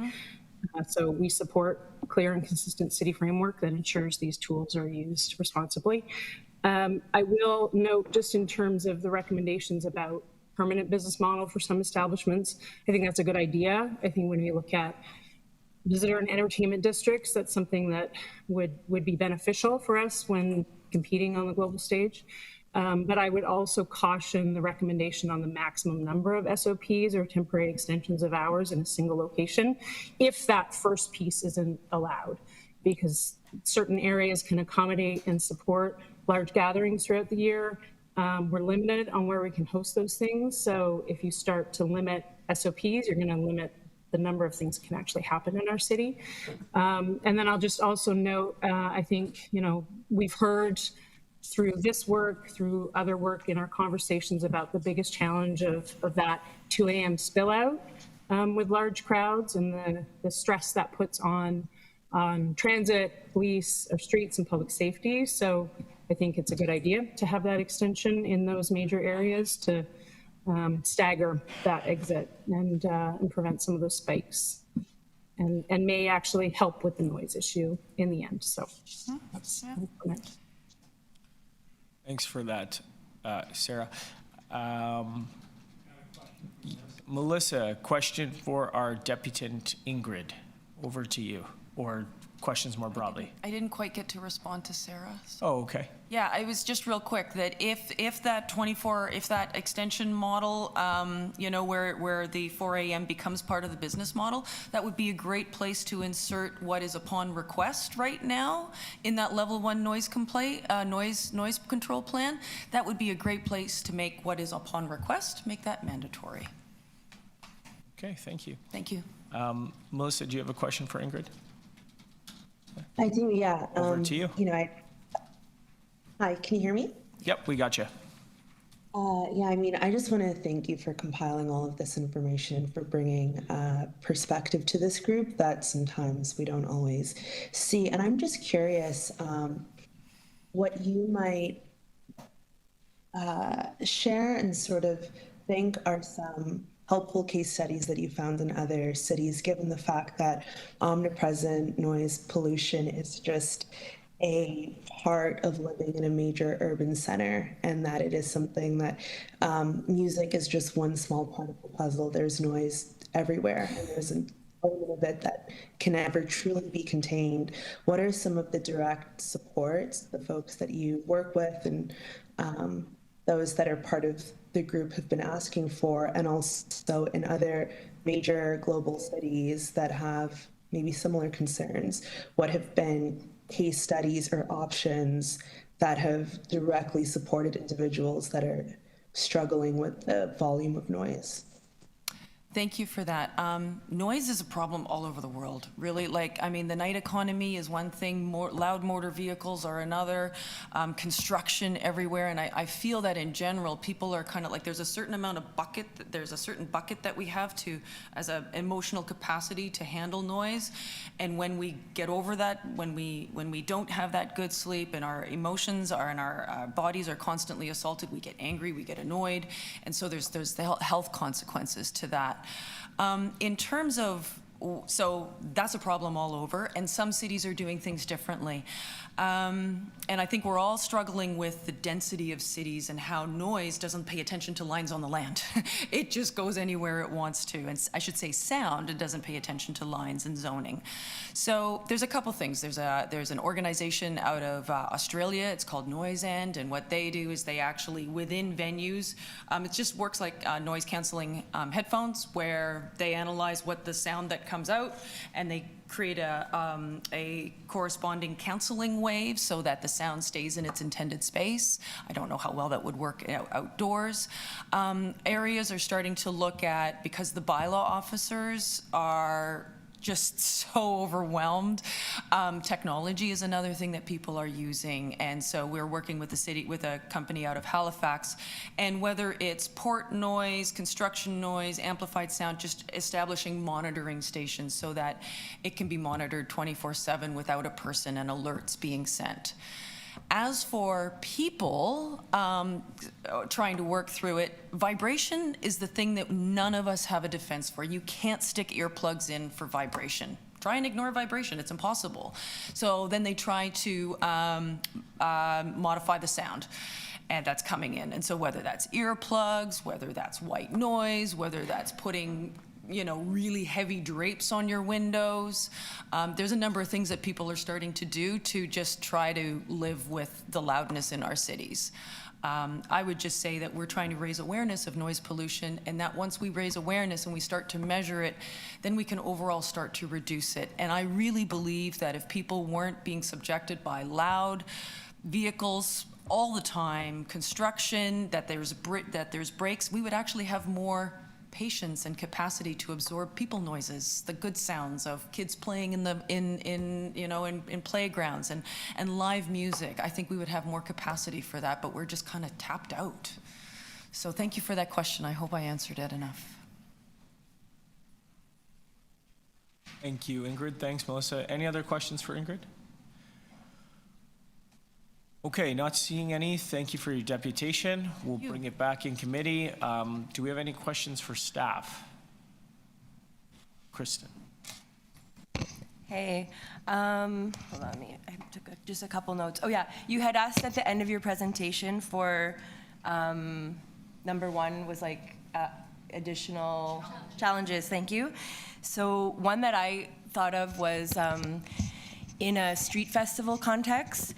So we support a clear and consistent city framework that ensures these tools are used responsibly. I will note, just in terms of the recommendations about permanent business model for some establishments, I think that's a good idea. I think when we look at visitor and entertainment districts. That's something that would be beneficial for us when competing on the global stage. But I would also caution the recommendation on the maximum number of SOPs or temporary extensions of hours in a single location if that first piece isn't allowed, because certain areas can accommodate and support large gatherings throughout the year. We're limited on where we can host those things. So if you start to limit SOPs, you're going to limit the number of things that can actually happen in our city. And then I'll just also note, I think, we've heard through this work, through other work in our conversations about the biggest challenge of that 2 a.m. spill out with large crowds and the stress that puts on transit, police, our streets, and public safety. So I think it's a good idea to have that extension in those major areas to stagger that exit and prevent some of those spikes, and may actually help with the noise issue in the end. So that's my comment. Thanks for that, Sarah. Melissa, question for our deputant Ingrid. Over to you, or questions more broadly. I didn't quite get to respond to Sarah. Oh, okay. Yeah, I was just real quick that if that extension model, where the 4 a.m. becomes part of the business model, that would be a great place to insert what is upon request right now in that level 1 noise control plan. That would be a great place to make what is upon request, make that mandatory. Okay, thank you. Thank you. Melissa, do you have a question for Ingrid? I do, yeah. Over to you. Hi, can you hear me? Yep, we got you. I just want to thank you for compiling all of this information, for bringing perspective to this group that sometimes we don't always see. And I'm just curious what you might share and sort of think are some helpful case studies that you found in other cities, given the fact that omnipresent noise pollution is just a part of living in a major urban center, and that it is something that music is just one small part of the puzzle. There's noise everywhere, and there's an element of it that can never truly be contained. What are some of the direct supports, the folks that you work with and those that are part of the group have been asking for, and also in other major global cities that have maybe similar concerns? What have been case studies or options that have directly supported individuals that are struggling with the volume of noise? Thank you for that. Noise is a problem all over the world, really. The night economy is one thing, loud motor vehicles are another, construction everywhere, and I feel that in general, people are kind of like, there's a certain bucket that we have as an emotional capacity to handle noise, and when we get over that, when we don't have that good sleep, and our emotions are, and our bodies are constantly assaulted, we get angry, we get annoyed, and so there's the health consequences to that. In terms of, so that's a problem all over, and some cities are doing things differently. And I think we're all struggling with the density of cities and how noise doesn't pay attention to lines on the land. It just goes anywhere it wants to. And I should say sound, it doesn't pay attention to lines and zoning. So there's a couple things. There's an organization out of Australia. It's called Noise End, and what they do is they actually, within venues, it just works like noise canceling headphones, where they analyze what the sound that comes out, and they create a corresponding canceling wave so that the sound stays in its intended space. I don't know how well that would work outdoors. Areas are starting to look at, because the bylaw officers are just so overwhelmed. Technology is another thing that people are using, and so we're working with a company out of Halifax, and whether it's port noise, construction noise, amplified sound, just establishing monitoring stations so that it can be monitored 24/7 without a person and alerts being sent. As for people trying to work through it, vibration is the thing that none of us have a defense for. You can't stick earplugs in for vibration. Try and ignore vibration, it's impossible. So then they try to modify the sound, and that's coming in. And so whether that's earplugs, whether that's white noise, whether that's putting really heavy drapes on your windows. There's a number of things that people are starting to do to just try to live with the loudness in our cities. I would just say that we're trying to raise awareness of noise pollution, and that once we raise awareness and we start to measure it, then we can overall start to reduce it. And I really believe that if people weren't being subjected by loud vehicles all the time, construction, that there's breaks, we would actually have more patience and capacity to absorb people noises, the good sounds of kids playing in playgrounds and live music. I think we would have more capacity for that, but we're just kind of tapped out. So thank you for that question. I hope I answered it enough. Thank you, Ingrid. Thanks, Melissa. Any other questions for Ingrid? Okay, not seeing any. Thank you for your deputation. We'll bring it back in committee. Do we have any questions for staff? Kristen. Hey, hold on, I took just a couple notes. Oh yeah, you had asked at the end of your presentation for number 1 was like additional challenges. Thank you. So one that I thought of was in a street festival context.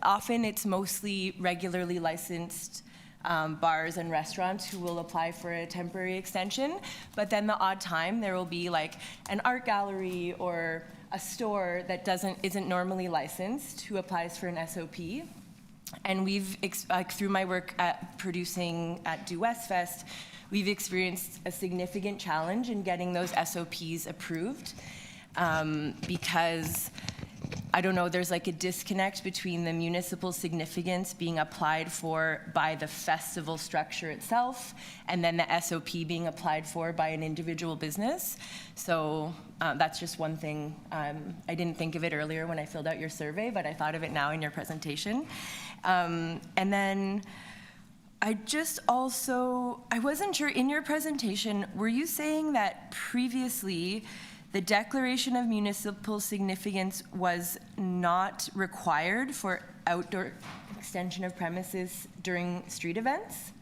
Often it's mostly regularly licensed bars and restaurants who will apply for a temporary extension, but then the odd time there will be like an art gallery or a store that isn't normally licensed who applies for an SOP. And we've, through my work at producing at Do West Fest, we've experienced a significant challenge in getting those SOPs approved because I don't know, there's like a disconnect between the municipal significance being applied for by the festival structure itself and then the SOP being applied for by an individual business. So that's just one thing. I didn't think of it earlier when I filled out your survey, but I thought of it now in your presentation. And then I wasn't sure, in your presentation, were you saying that previously the declaration of municipal significance was not required for outdoor extension of premises during street events?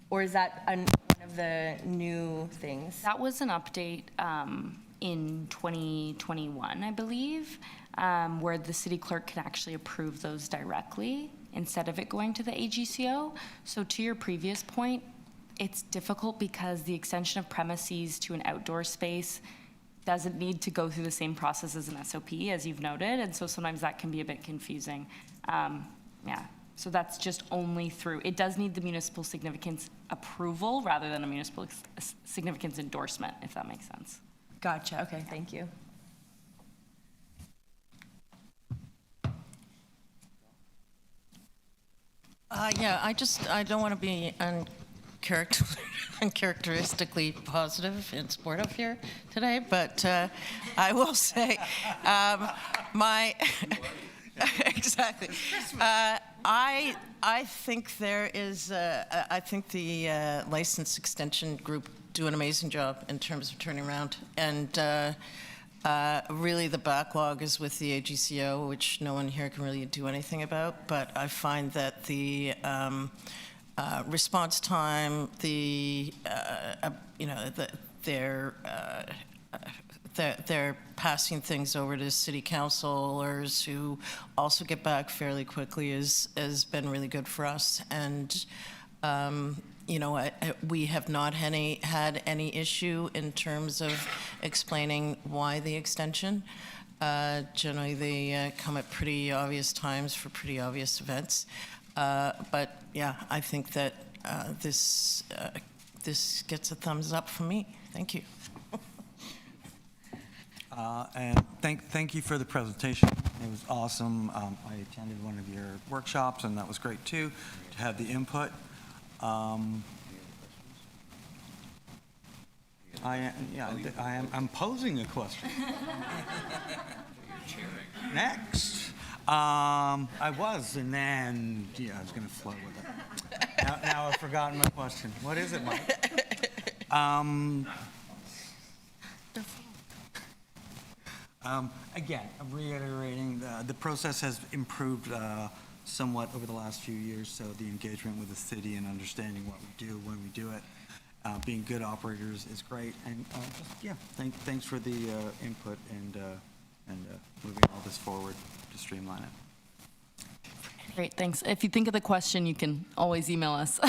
Or is that one of the new things? That was an update in 2021, I believe, where the city clerk can actually approve those directly instead of it going to the AGCO. So to your previous point, it's difficult because the extension of premises to an outdoor space doesn't need to go through the same process as an SOP, as you've noted, and so sometimes that can be a bit confusing. So that's just only through, it does need the municipal significance approval rather than a municipal significance endorsement, if that makes sense. Gotcha, okay, thank you. I don't want to be uncharacteristically positive and sportive here today, but I will say exactly. I think there is. I think the license extension group do an amazing job in terms of turning around, and really the backlog is with the AGCO, which no one here can really do anything about. But I find that the response time, they're passing things over to city councilors who also get back fairly quickly has been really good for us. And we have not had any issue in terms of explaining why the extension. Generally, they come at pretty obvious times for pretty obvious events. But yeah, I think that this gets a thumbs up from me. Thank you. And thank you for the presentation. It was awesome. I attended one of your workshops, and that was great too, to have the input. I'm posing a question. Next. I was, and then, I was going to flow with it. Now I've forgotten my question. What is it, Mike? Again, I'm reiterating, the process has improved somewhat over the last few years, so the engagement with the city and understanding what we do when we do it. being good operators is great. And thanks for the input and moving all this forward to streamline it. Great, thanks. If you think of the question, you can always email us.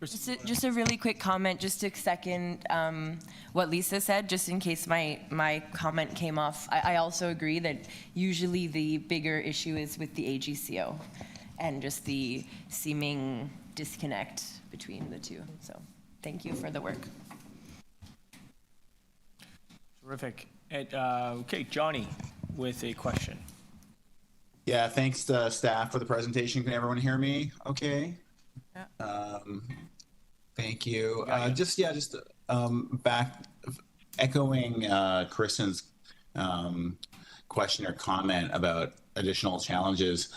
Just a really quick comment, just to second what Lisa said, just in case my comment came off. I also agree that usually the bigger issue is with the AGCO and just the seeming disconnect between the two. So thank you for the work. Terrific. Okay, Johnny with a question. Yeah, thanks to staff for the presentation. Can everyone hear me okay? Yeah. Thank you. Back echoing Kristen's question or comment about additional challenges.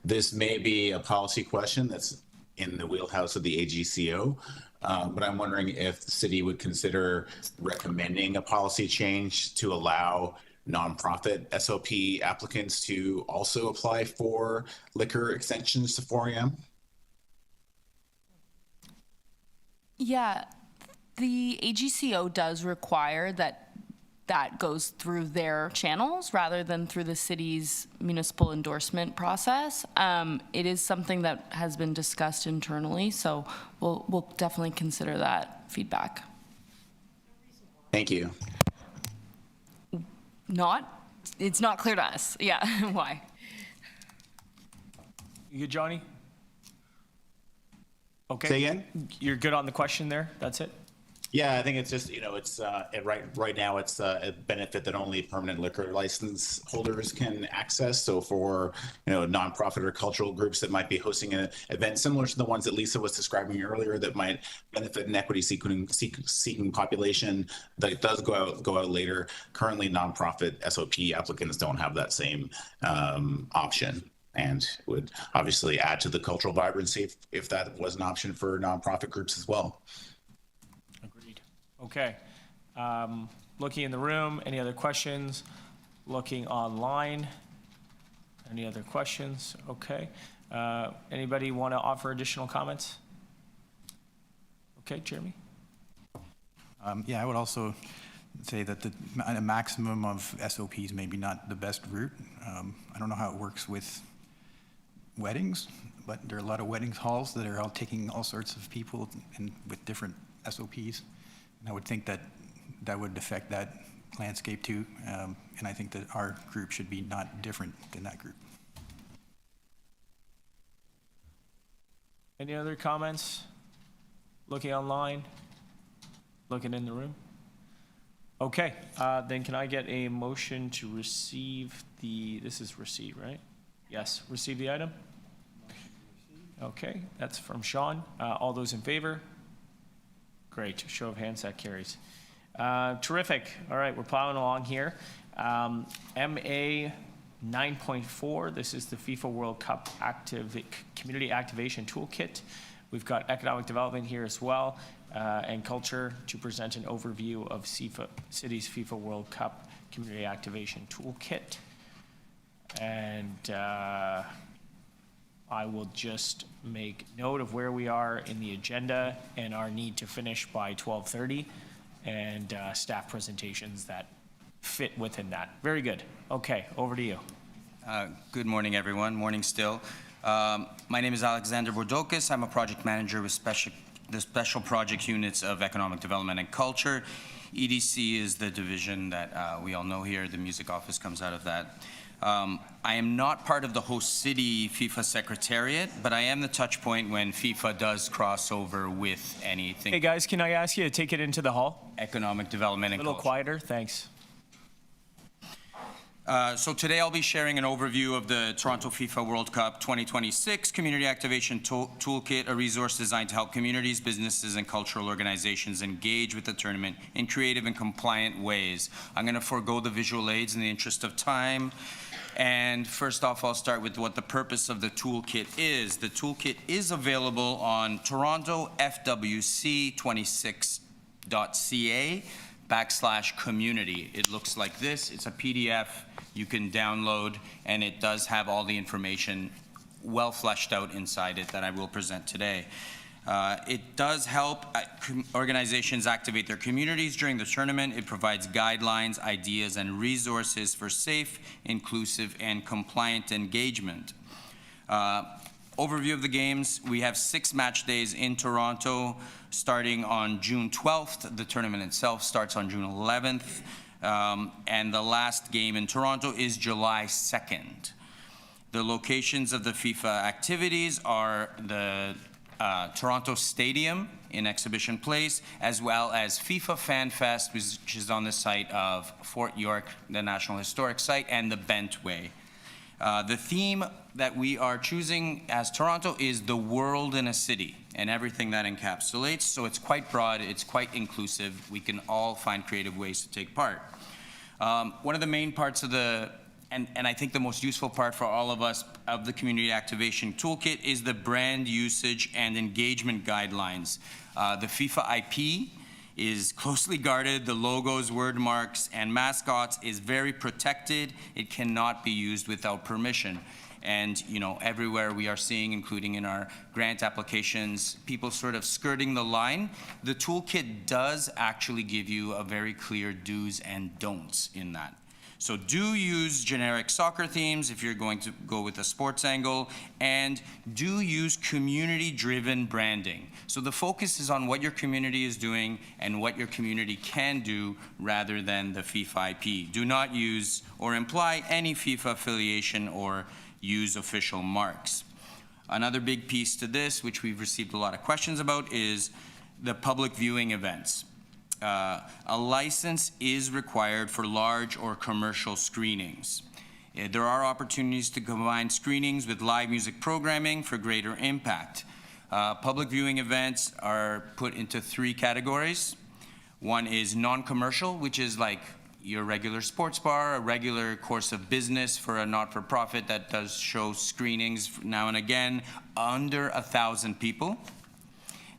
This may be a policy question that's in the wheelhouse of the AGCO, but I'm wondering if the city would consider recommending a policy change to allow nonprofit SOP applicants to also apply for liquor extensions to 4 a.m. Yeah, the AGCO does require that goes through their channels rather than through the city's municipal endorsement process. It is something that has been discussed internally, so we'll definitely consider that feedback. Thank you. It's not clear to us. Yeah, why? You good, Johnny? Okay. Say again? You're good on the question there? That's it? Yeah, I think it's just, it's right now it's a benefit that only permanent liquor license holders can access. So for, nonprofit or cultural groups that might be hosting an event similar to the ones that Lisa was describing earlier that might benefit an equity seeking population that does go out later. Currently, nonprofit SOP applicants don't have that same option, and would obviously add to the cultural vibrancy if that was an option for nonprofit groups as well. Agreed. Okay. Looking in the room, any other questions? Looking online, any other questions? Okay. Anybody want to offer additional comments? Okay, Jeremy? I would also say that a maximum of SOPs may be not the best route. I don't know how it works with weddings, but there are a lot of weddings halls that are all taking all sorts of people and with different SOPs. And I would think that would affect that landscape too. And I think that our group should be not different than that group. Any other comments? Looking online? Looking in the room? Okay, then can I get a motion to receive this is receive, right? Yes, receive the item? Okay, that's from Sean. All those in favor? Great, show of hands, that carries. Terrific, all right, we're plowing along here. MA 9.4, this is the FIFA World Cup Community Activation Toolkit. We've got economic development here as well, and culture to present an overview of city's FIFA World Cup Community Activation Toolkit. And I will just make note of where we are in the agenda and our need to finish by 12:30, and staff presentations that fit within that. Very good. Okay, over to you. Good morning, everyone. Morning still. My name is Alexander Bordokis. I'm a project manager with the Special Project Units of Economic Development and Culture. EDC is the division that we all know here. The music office comes out of that. I am not part of the host city FIFA Secretariat, but I am the touch point when FIFA does cross over with anything. Hey guys, can I ask you to take it into the hall? Economic development and culture. A little quieter, thanks. So today I'll be sharing an overview of the Toronto FIFA World Cup 2026 Community Activation Toolkit, a resource designed to help communities, businesses, and cultural organizations engage with the tournament in creative and compliant ways. I'm going to forego the visual aids in the interest of time. And first off, I'll start with what the purpose of the toolkit is. The toolkit is available on torontofwc26.ca/community. It looks like this. It's a PDF you can download, and it does have all the information well fleshed out inside it that I will present today. It does help organizations activate their communities during the tournament. It provides guidelines, ideas, and resources for safe, inclusive, and compliant engagement. Overview of the games: we have 6 match days in Toronto, starting on June 12th. The tournament itself starts on June 11th, and the last game in Toronto is July 2nd. The locations of the FIFA activities are the Toronto Stadium in Exhibition Place, as well as FIFA Fan Fest, which is on the site of Fort York, the National Historic Site, and the Bentway. The theme that we are choosing as Toronto is the world in a city, and everything that encapsulates. So it's quite broad, it's quite inclusive. We can all find creative ways to take part. One of the main parts of and I think the most useful part for all of us of the Community Activation Toolkit is the brand usage and engagement guidelines. The FIFA IP is closely guarded. The logos, word marks, and mascots is very protected. It cannot be used without permission. And, you know, everywhere we are seeing, including in our grant applications, people sort of skirting the line. The toolkit does actually give you a very clear do's and don'ts in that. So do use generic soccer themes if you're going to go with a sports angle, and do use community-driven branding. So the focus is on what your community is doing and what your community can do rather than the FIFA IP. Do not use or imply any FIFA affiliation or use official marks. Another big piece to this, which we've received a lot of questions about, is the public viewing events. A license is required for large or commercial screenings. There are opportunities to combine screenings with live music programming for greater impact. Public viewing events are put into 3 categories. One is non-commercial, which is like your regular sports bar, a regular course of business for a not-for-profit that does show screenings now and again, under 1,000 people.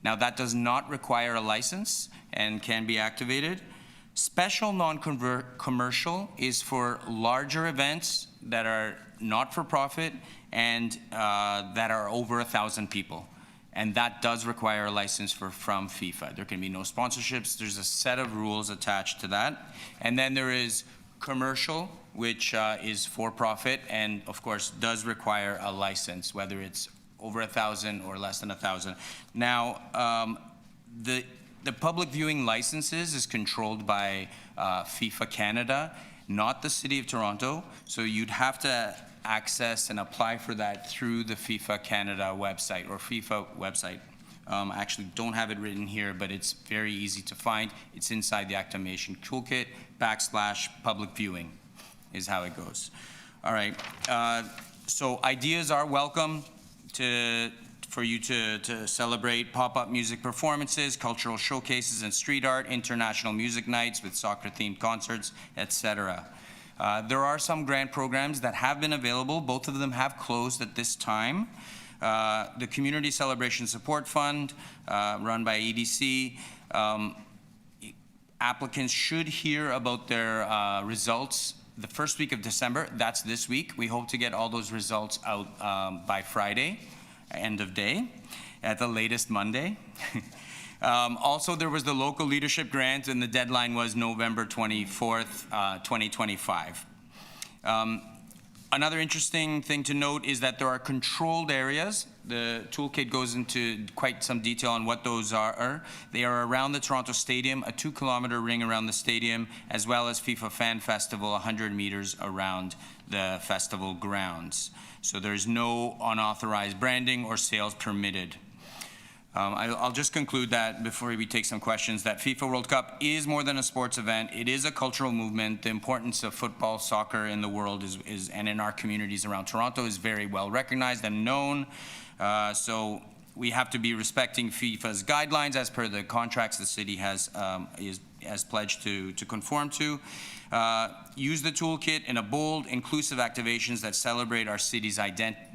Now, that does not require a license and can be activated. Special non-commercial is for larger events that are not-for-profit and that are over 1,000 people. And that does require a license from FIFA. There can be no sponsorships. There's a set of rules attached to that. And then there is commercial, which is for-profit and, of course, does require a license, whether it's over 1,000 or less than 1,000. Now, the public viewing licenses is controlled by FIFA Canada, not the City of Toronto. So you'd have to access and apply for that through the FIFA Canada website or FIFA website. I actually don't have it written here, but it's very easy to find. It's inside the Activation Toolkit, /public viewing is how it goes. All right, so ideas are welcome for you to celebrate pop-up music performances, cultural showcases and street art, international music nights with soccer-themed concerts, etc. There are some grant programs that have been available. Both of them have closed at this time. The Community Celebration Support Fund, run by EDC, applicants should hear about their results the first week of December. That's this week. We hope to get all those results out by Friday, end of day, at the latest Monday. Also, there was the local leadership grant, and the deadline was November 24th, 2025. Another interesting thing to note is that there are controlled areas. The toolkit goes into quite some detail on what those are. They are around the Toronto Stadium, a 2-kilometer ring around the stadium, as well as FIFA Fan Festival, 100 meters around the festival grounds. So there's no unauthorized branding or sales permitted. I'll just conclude that before we take some questions, that FIFA World Cup is more than a sports event. It is a cultural movement. The importance of football, soccer in the world is and in our communities around Toronto is very well recognized and known. So we have to be respecting FIFA's guidelines as per the contracts the city has pledged to conform to. Use the toolkit in a bold, inclusive activations that celebrate our city's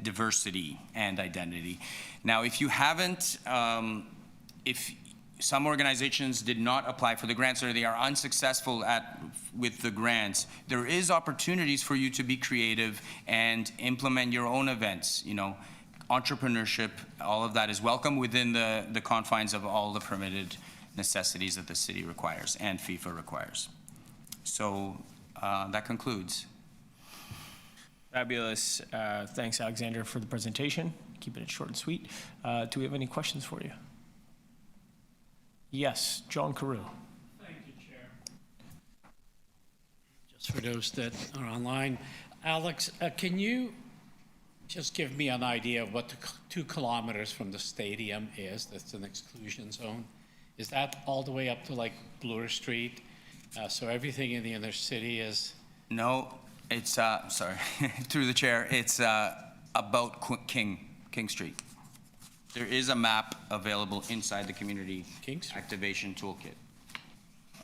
diversity and identity. Now, if you haven't, if some organizations did not apply for the grants or they are unsuccessful with the grants, there is opportunities for you to be creative and implement your own events. You know, entrepreneurship, all of that is welcome within the confines of all the permitted necessities that the city requires and FIFA requires. So that concludes. Fabulous. Thanks, Alexander, for the presentation. Keeping it short and sweet. Do we have any questions for you? Yes, John Carew. Thank you, Chair. Just for those that are online, Alex, can you just give me an idea of what the 2 kilometers from the stadium is? That's an exclusion zone. Is that all the way up to like Bloor Street? So everything in the inner city is? No, it's, sorry, through the chair, it's about King Street. There is a map available inside the Community Activation Toolkit.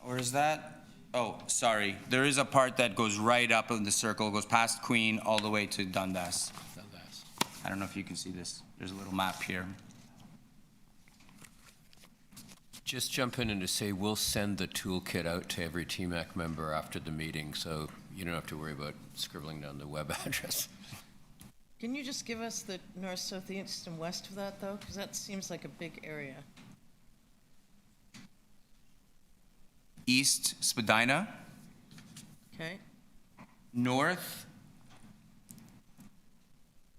Or is that? Oh, sorry. There is a part that goes right up in the circle, goes past Queen all the way to Dundas. I don't know if you can see this. There's a little map here. Just jump in and to say we'll send the toolkit out to every TMAC member after the meeting, so you don't have to worry about scribbling down the web address. Can you just give us the north, south, east, and west of that, though? Because that seems like a big area. East, Spadina. Okay. North,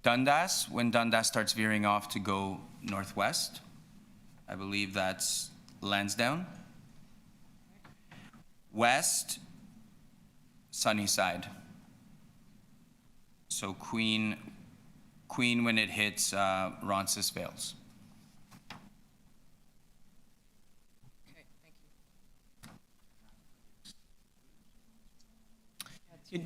Dundas, when Dundas starts veering off to go northwest. I believe that's Lansdowne. West, Sunnyside. So Queen when it hits Roncesvalles.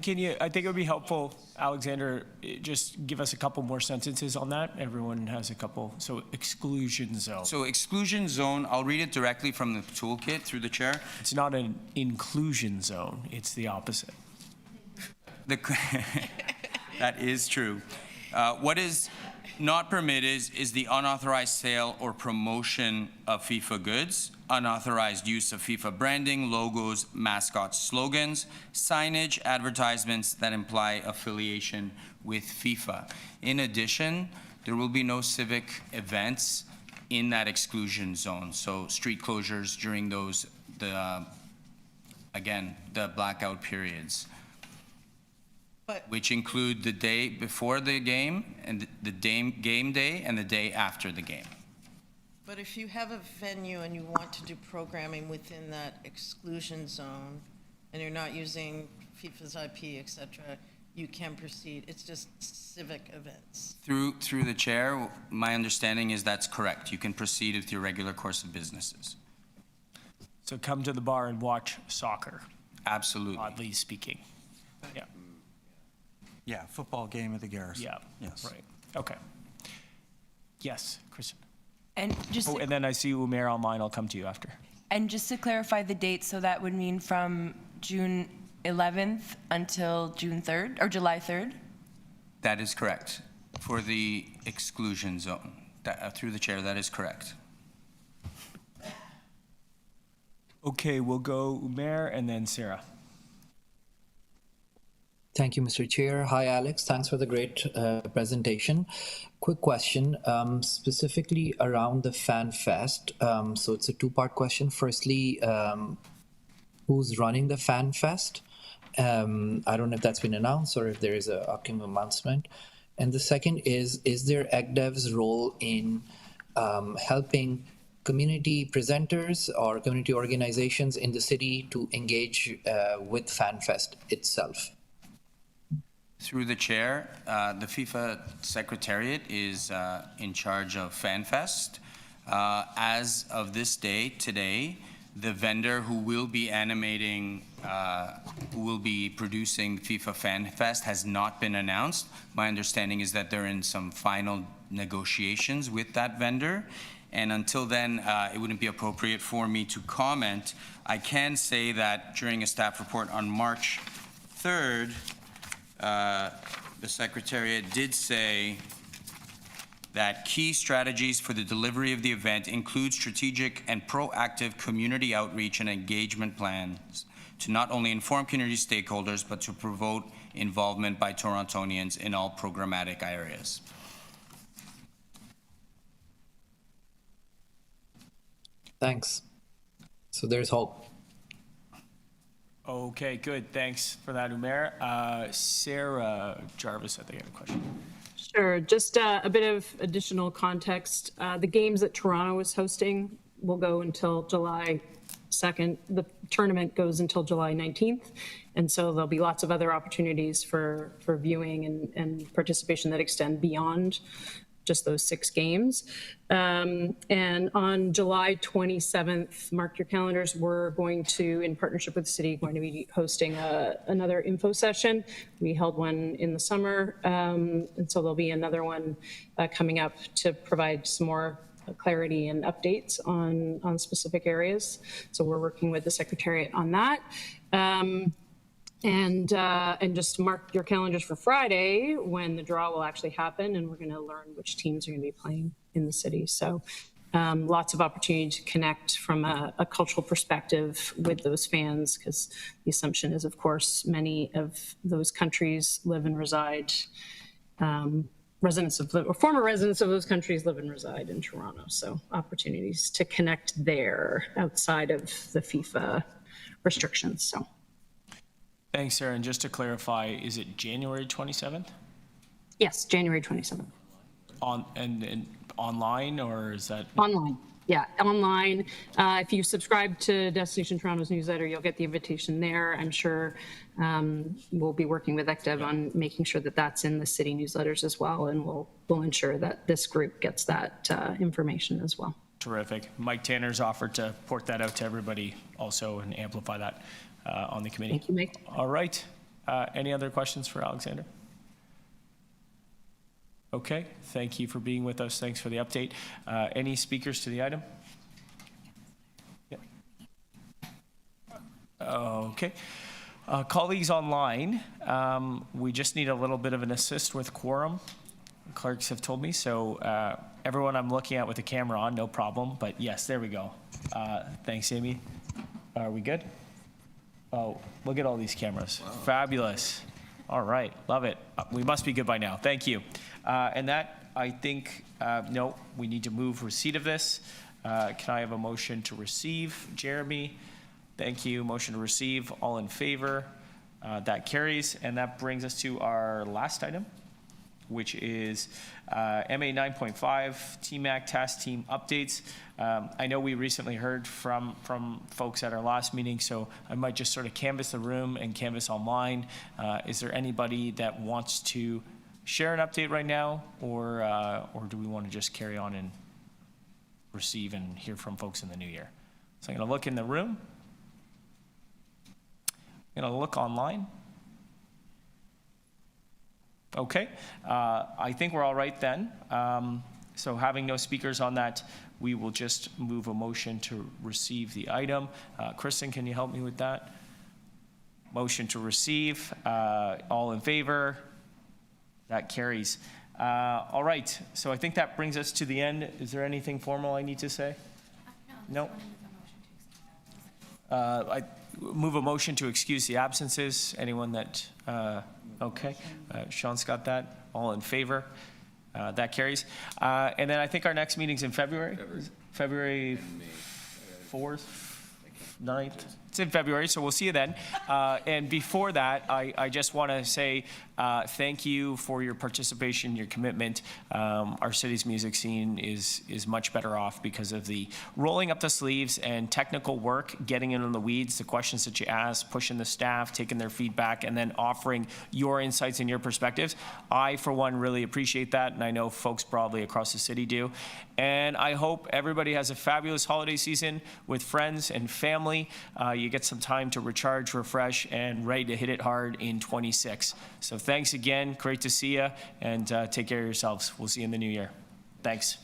Can you, I think it would be helpful, Alexander, just give us a couple more sentences on that. Everyone has a couple. So exclusion zone. So exclusion zone, I'll read it directly from the toolkit through the chair. It's not an inclusion zone. It's the opposite. That is true. What is not permitted is the unauthorized sale or promotion of FIFA goods, unauthorized use of FIFA branding, logos, mascots, slogans, signage, advertisements that imply affiliation with FIFA. In addition, there will be no civic events in that exclusion zone. So street closures during those, again, the blackout periods. Which include the day before the game and the game day and the day after the game. But if you have a venue and you want to do programming within that exclusion zone, and you're not using FIFA's IP, et cetera, you can proceed. It's just civic events. Through the chair, my understanding is that's correct. You can proceed with your regular course of businesses. So come to the bar and watch soccer. Absolutely. Oddly speaking. Yeah. Yeah, football game at the Garrison. Yeah. Yes. Right. Okay. Yes, Kristen. And just and then I see Umair online. I'll come to you after. And just to clarify the date, so that would mean from June 11th until June 3rd or July 3rd? That is correct. For the exclusion zone, through the chair, that is correct. Okay, we'll go Umair and then Sarah. Thank you, Mr. Chair. Hi, Alex. Thanks for the great presentation. Quick question, specifically around the Fan Fest. So it's a two-part question. Firstly, who's running the Fan Fest? I don't know if that's been announced or if there is an upcoming announcement. And the second is there ECDEV's role in helping community presenters or community organizations in the city to engage with Fan Fest itself? Through the chair, the FIFA Secretariat is in charge of FanFest. As of this day, today, the vendor who will be animating, who will be producing FIFA FanFest has not been announced. My understanding is that they're in some final negotiations with that vendor. And until then, it wouldn't be appropriate for me to comment. I can say that during a staff report on March 3rd, the Secretariat did say that key strategies for the delivery of the event include strategic and proactive community outreach and engagement plans to not only inform community stakeholders, but to promote involvement by Torontonians in all programmatic areas. Thanks. So there's hope. Okay, good. Thanks for that, Umair. Sarah Jarvis, I think, had a question. Sure. Just a bit of additional context. The games that Toronto is hosting will go until July 2nd. The tournament goes until July 19th. And so there'll be lots of other opportunities for viewing and participation that extend beyond just those 6 games. And on July 27th, mark your calendars, we're going to, in partnership with the city, going to be hosting another info session. We held one in the summer, and so there'll be another one coming up to provide some more clarity and updates on specific areas. So we're working with the Secretariat on that. And just mark your calendars for Friday when the draw will actually happen, and we're going to learn which teams are going to be playing in the city. So lots of opportunity to connect from a cultural perspective with those fans, because the assumption is, of course, many of those countries live and reside, former residents of those countries live and reside in Toronto. So opportunities to connect there outside of the FIFA restrictions. So. Thanks, Sarah. And just to clarify, is it January 27th? Yes, January 27th. And online, or is that? Online. Yeah, online. If you subscribe to Destination Toronto's newsletter, you'll get the invitation there. I'm sure we'll be working with ECDEV on making sure that that's in the city newsletters as well, and we'll ensure that this group gets that information as well. Terrific. Mike Tanner's offered to port that out to everybody also and amplify that on the committee. Thank you, Mike. All right. Any other questions for Alexander? Okay. Thank you for being with us. Thanks for the update. Any speakers to the item? Yeah. Okay. Colleagues online, we just need a little bit of an assist with quorum. Clerks have told me. So everyone I'm looking at with the camera on, no problem. But yes, there we go. Thanks, Amy. Are we good? Oh, look at all these cameras. Wow. Fabulous. All right. Love it. We must be good by now. Thank you. And that, I think, no, we need to move receipt of this. Can I have a motion to receive? Jeremy, thank you. Motion to receive. All in favor? That carries. And that brings us to our last item, which is MA 9.5, TMAC task team updates. I know we recently heard from folks at our last meeting, so I might just sort of canvass the room and canvass online. Is there anybody that wants to share an update right now, or do we want to just carry on and receive and hear from folks in the new year? So I'm going to look in the room. I'm going to look online. Okay, I think we're all right then. So having no speakers on that, we will just move a motion to receive the item. Kristen, can you help me with that? Motion to receive. All in favor? That carries. All right, so I think that brings us to the end. Is there anything formal I need to say? No? I move a motion to excuse the absences. Anyone that... Okay, Sean's got that. All in favor? That carries. And then I think our next meeting's in February. February 4th, 9th. It's in February, so we'll see you then. And before that, I just want to say thank you for your participation, your commitment. Our city's music scene is much better off because of the rolling up the sleeves and technical work, getting in on the weeds, the questions that you ask, pushing the staff, taking their feedback, and then offering your insights and your perspectives. I, for one, really appreciate that, and I know folks broadly across the city do. And I hope everybody has a fabulous holiday season with friends and family. You get some time to recharge, refresh, and ready to hit it hard in 26. So thanks again. Great to see you, and take care of yourselves. We'll see you in the new year. Thanks.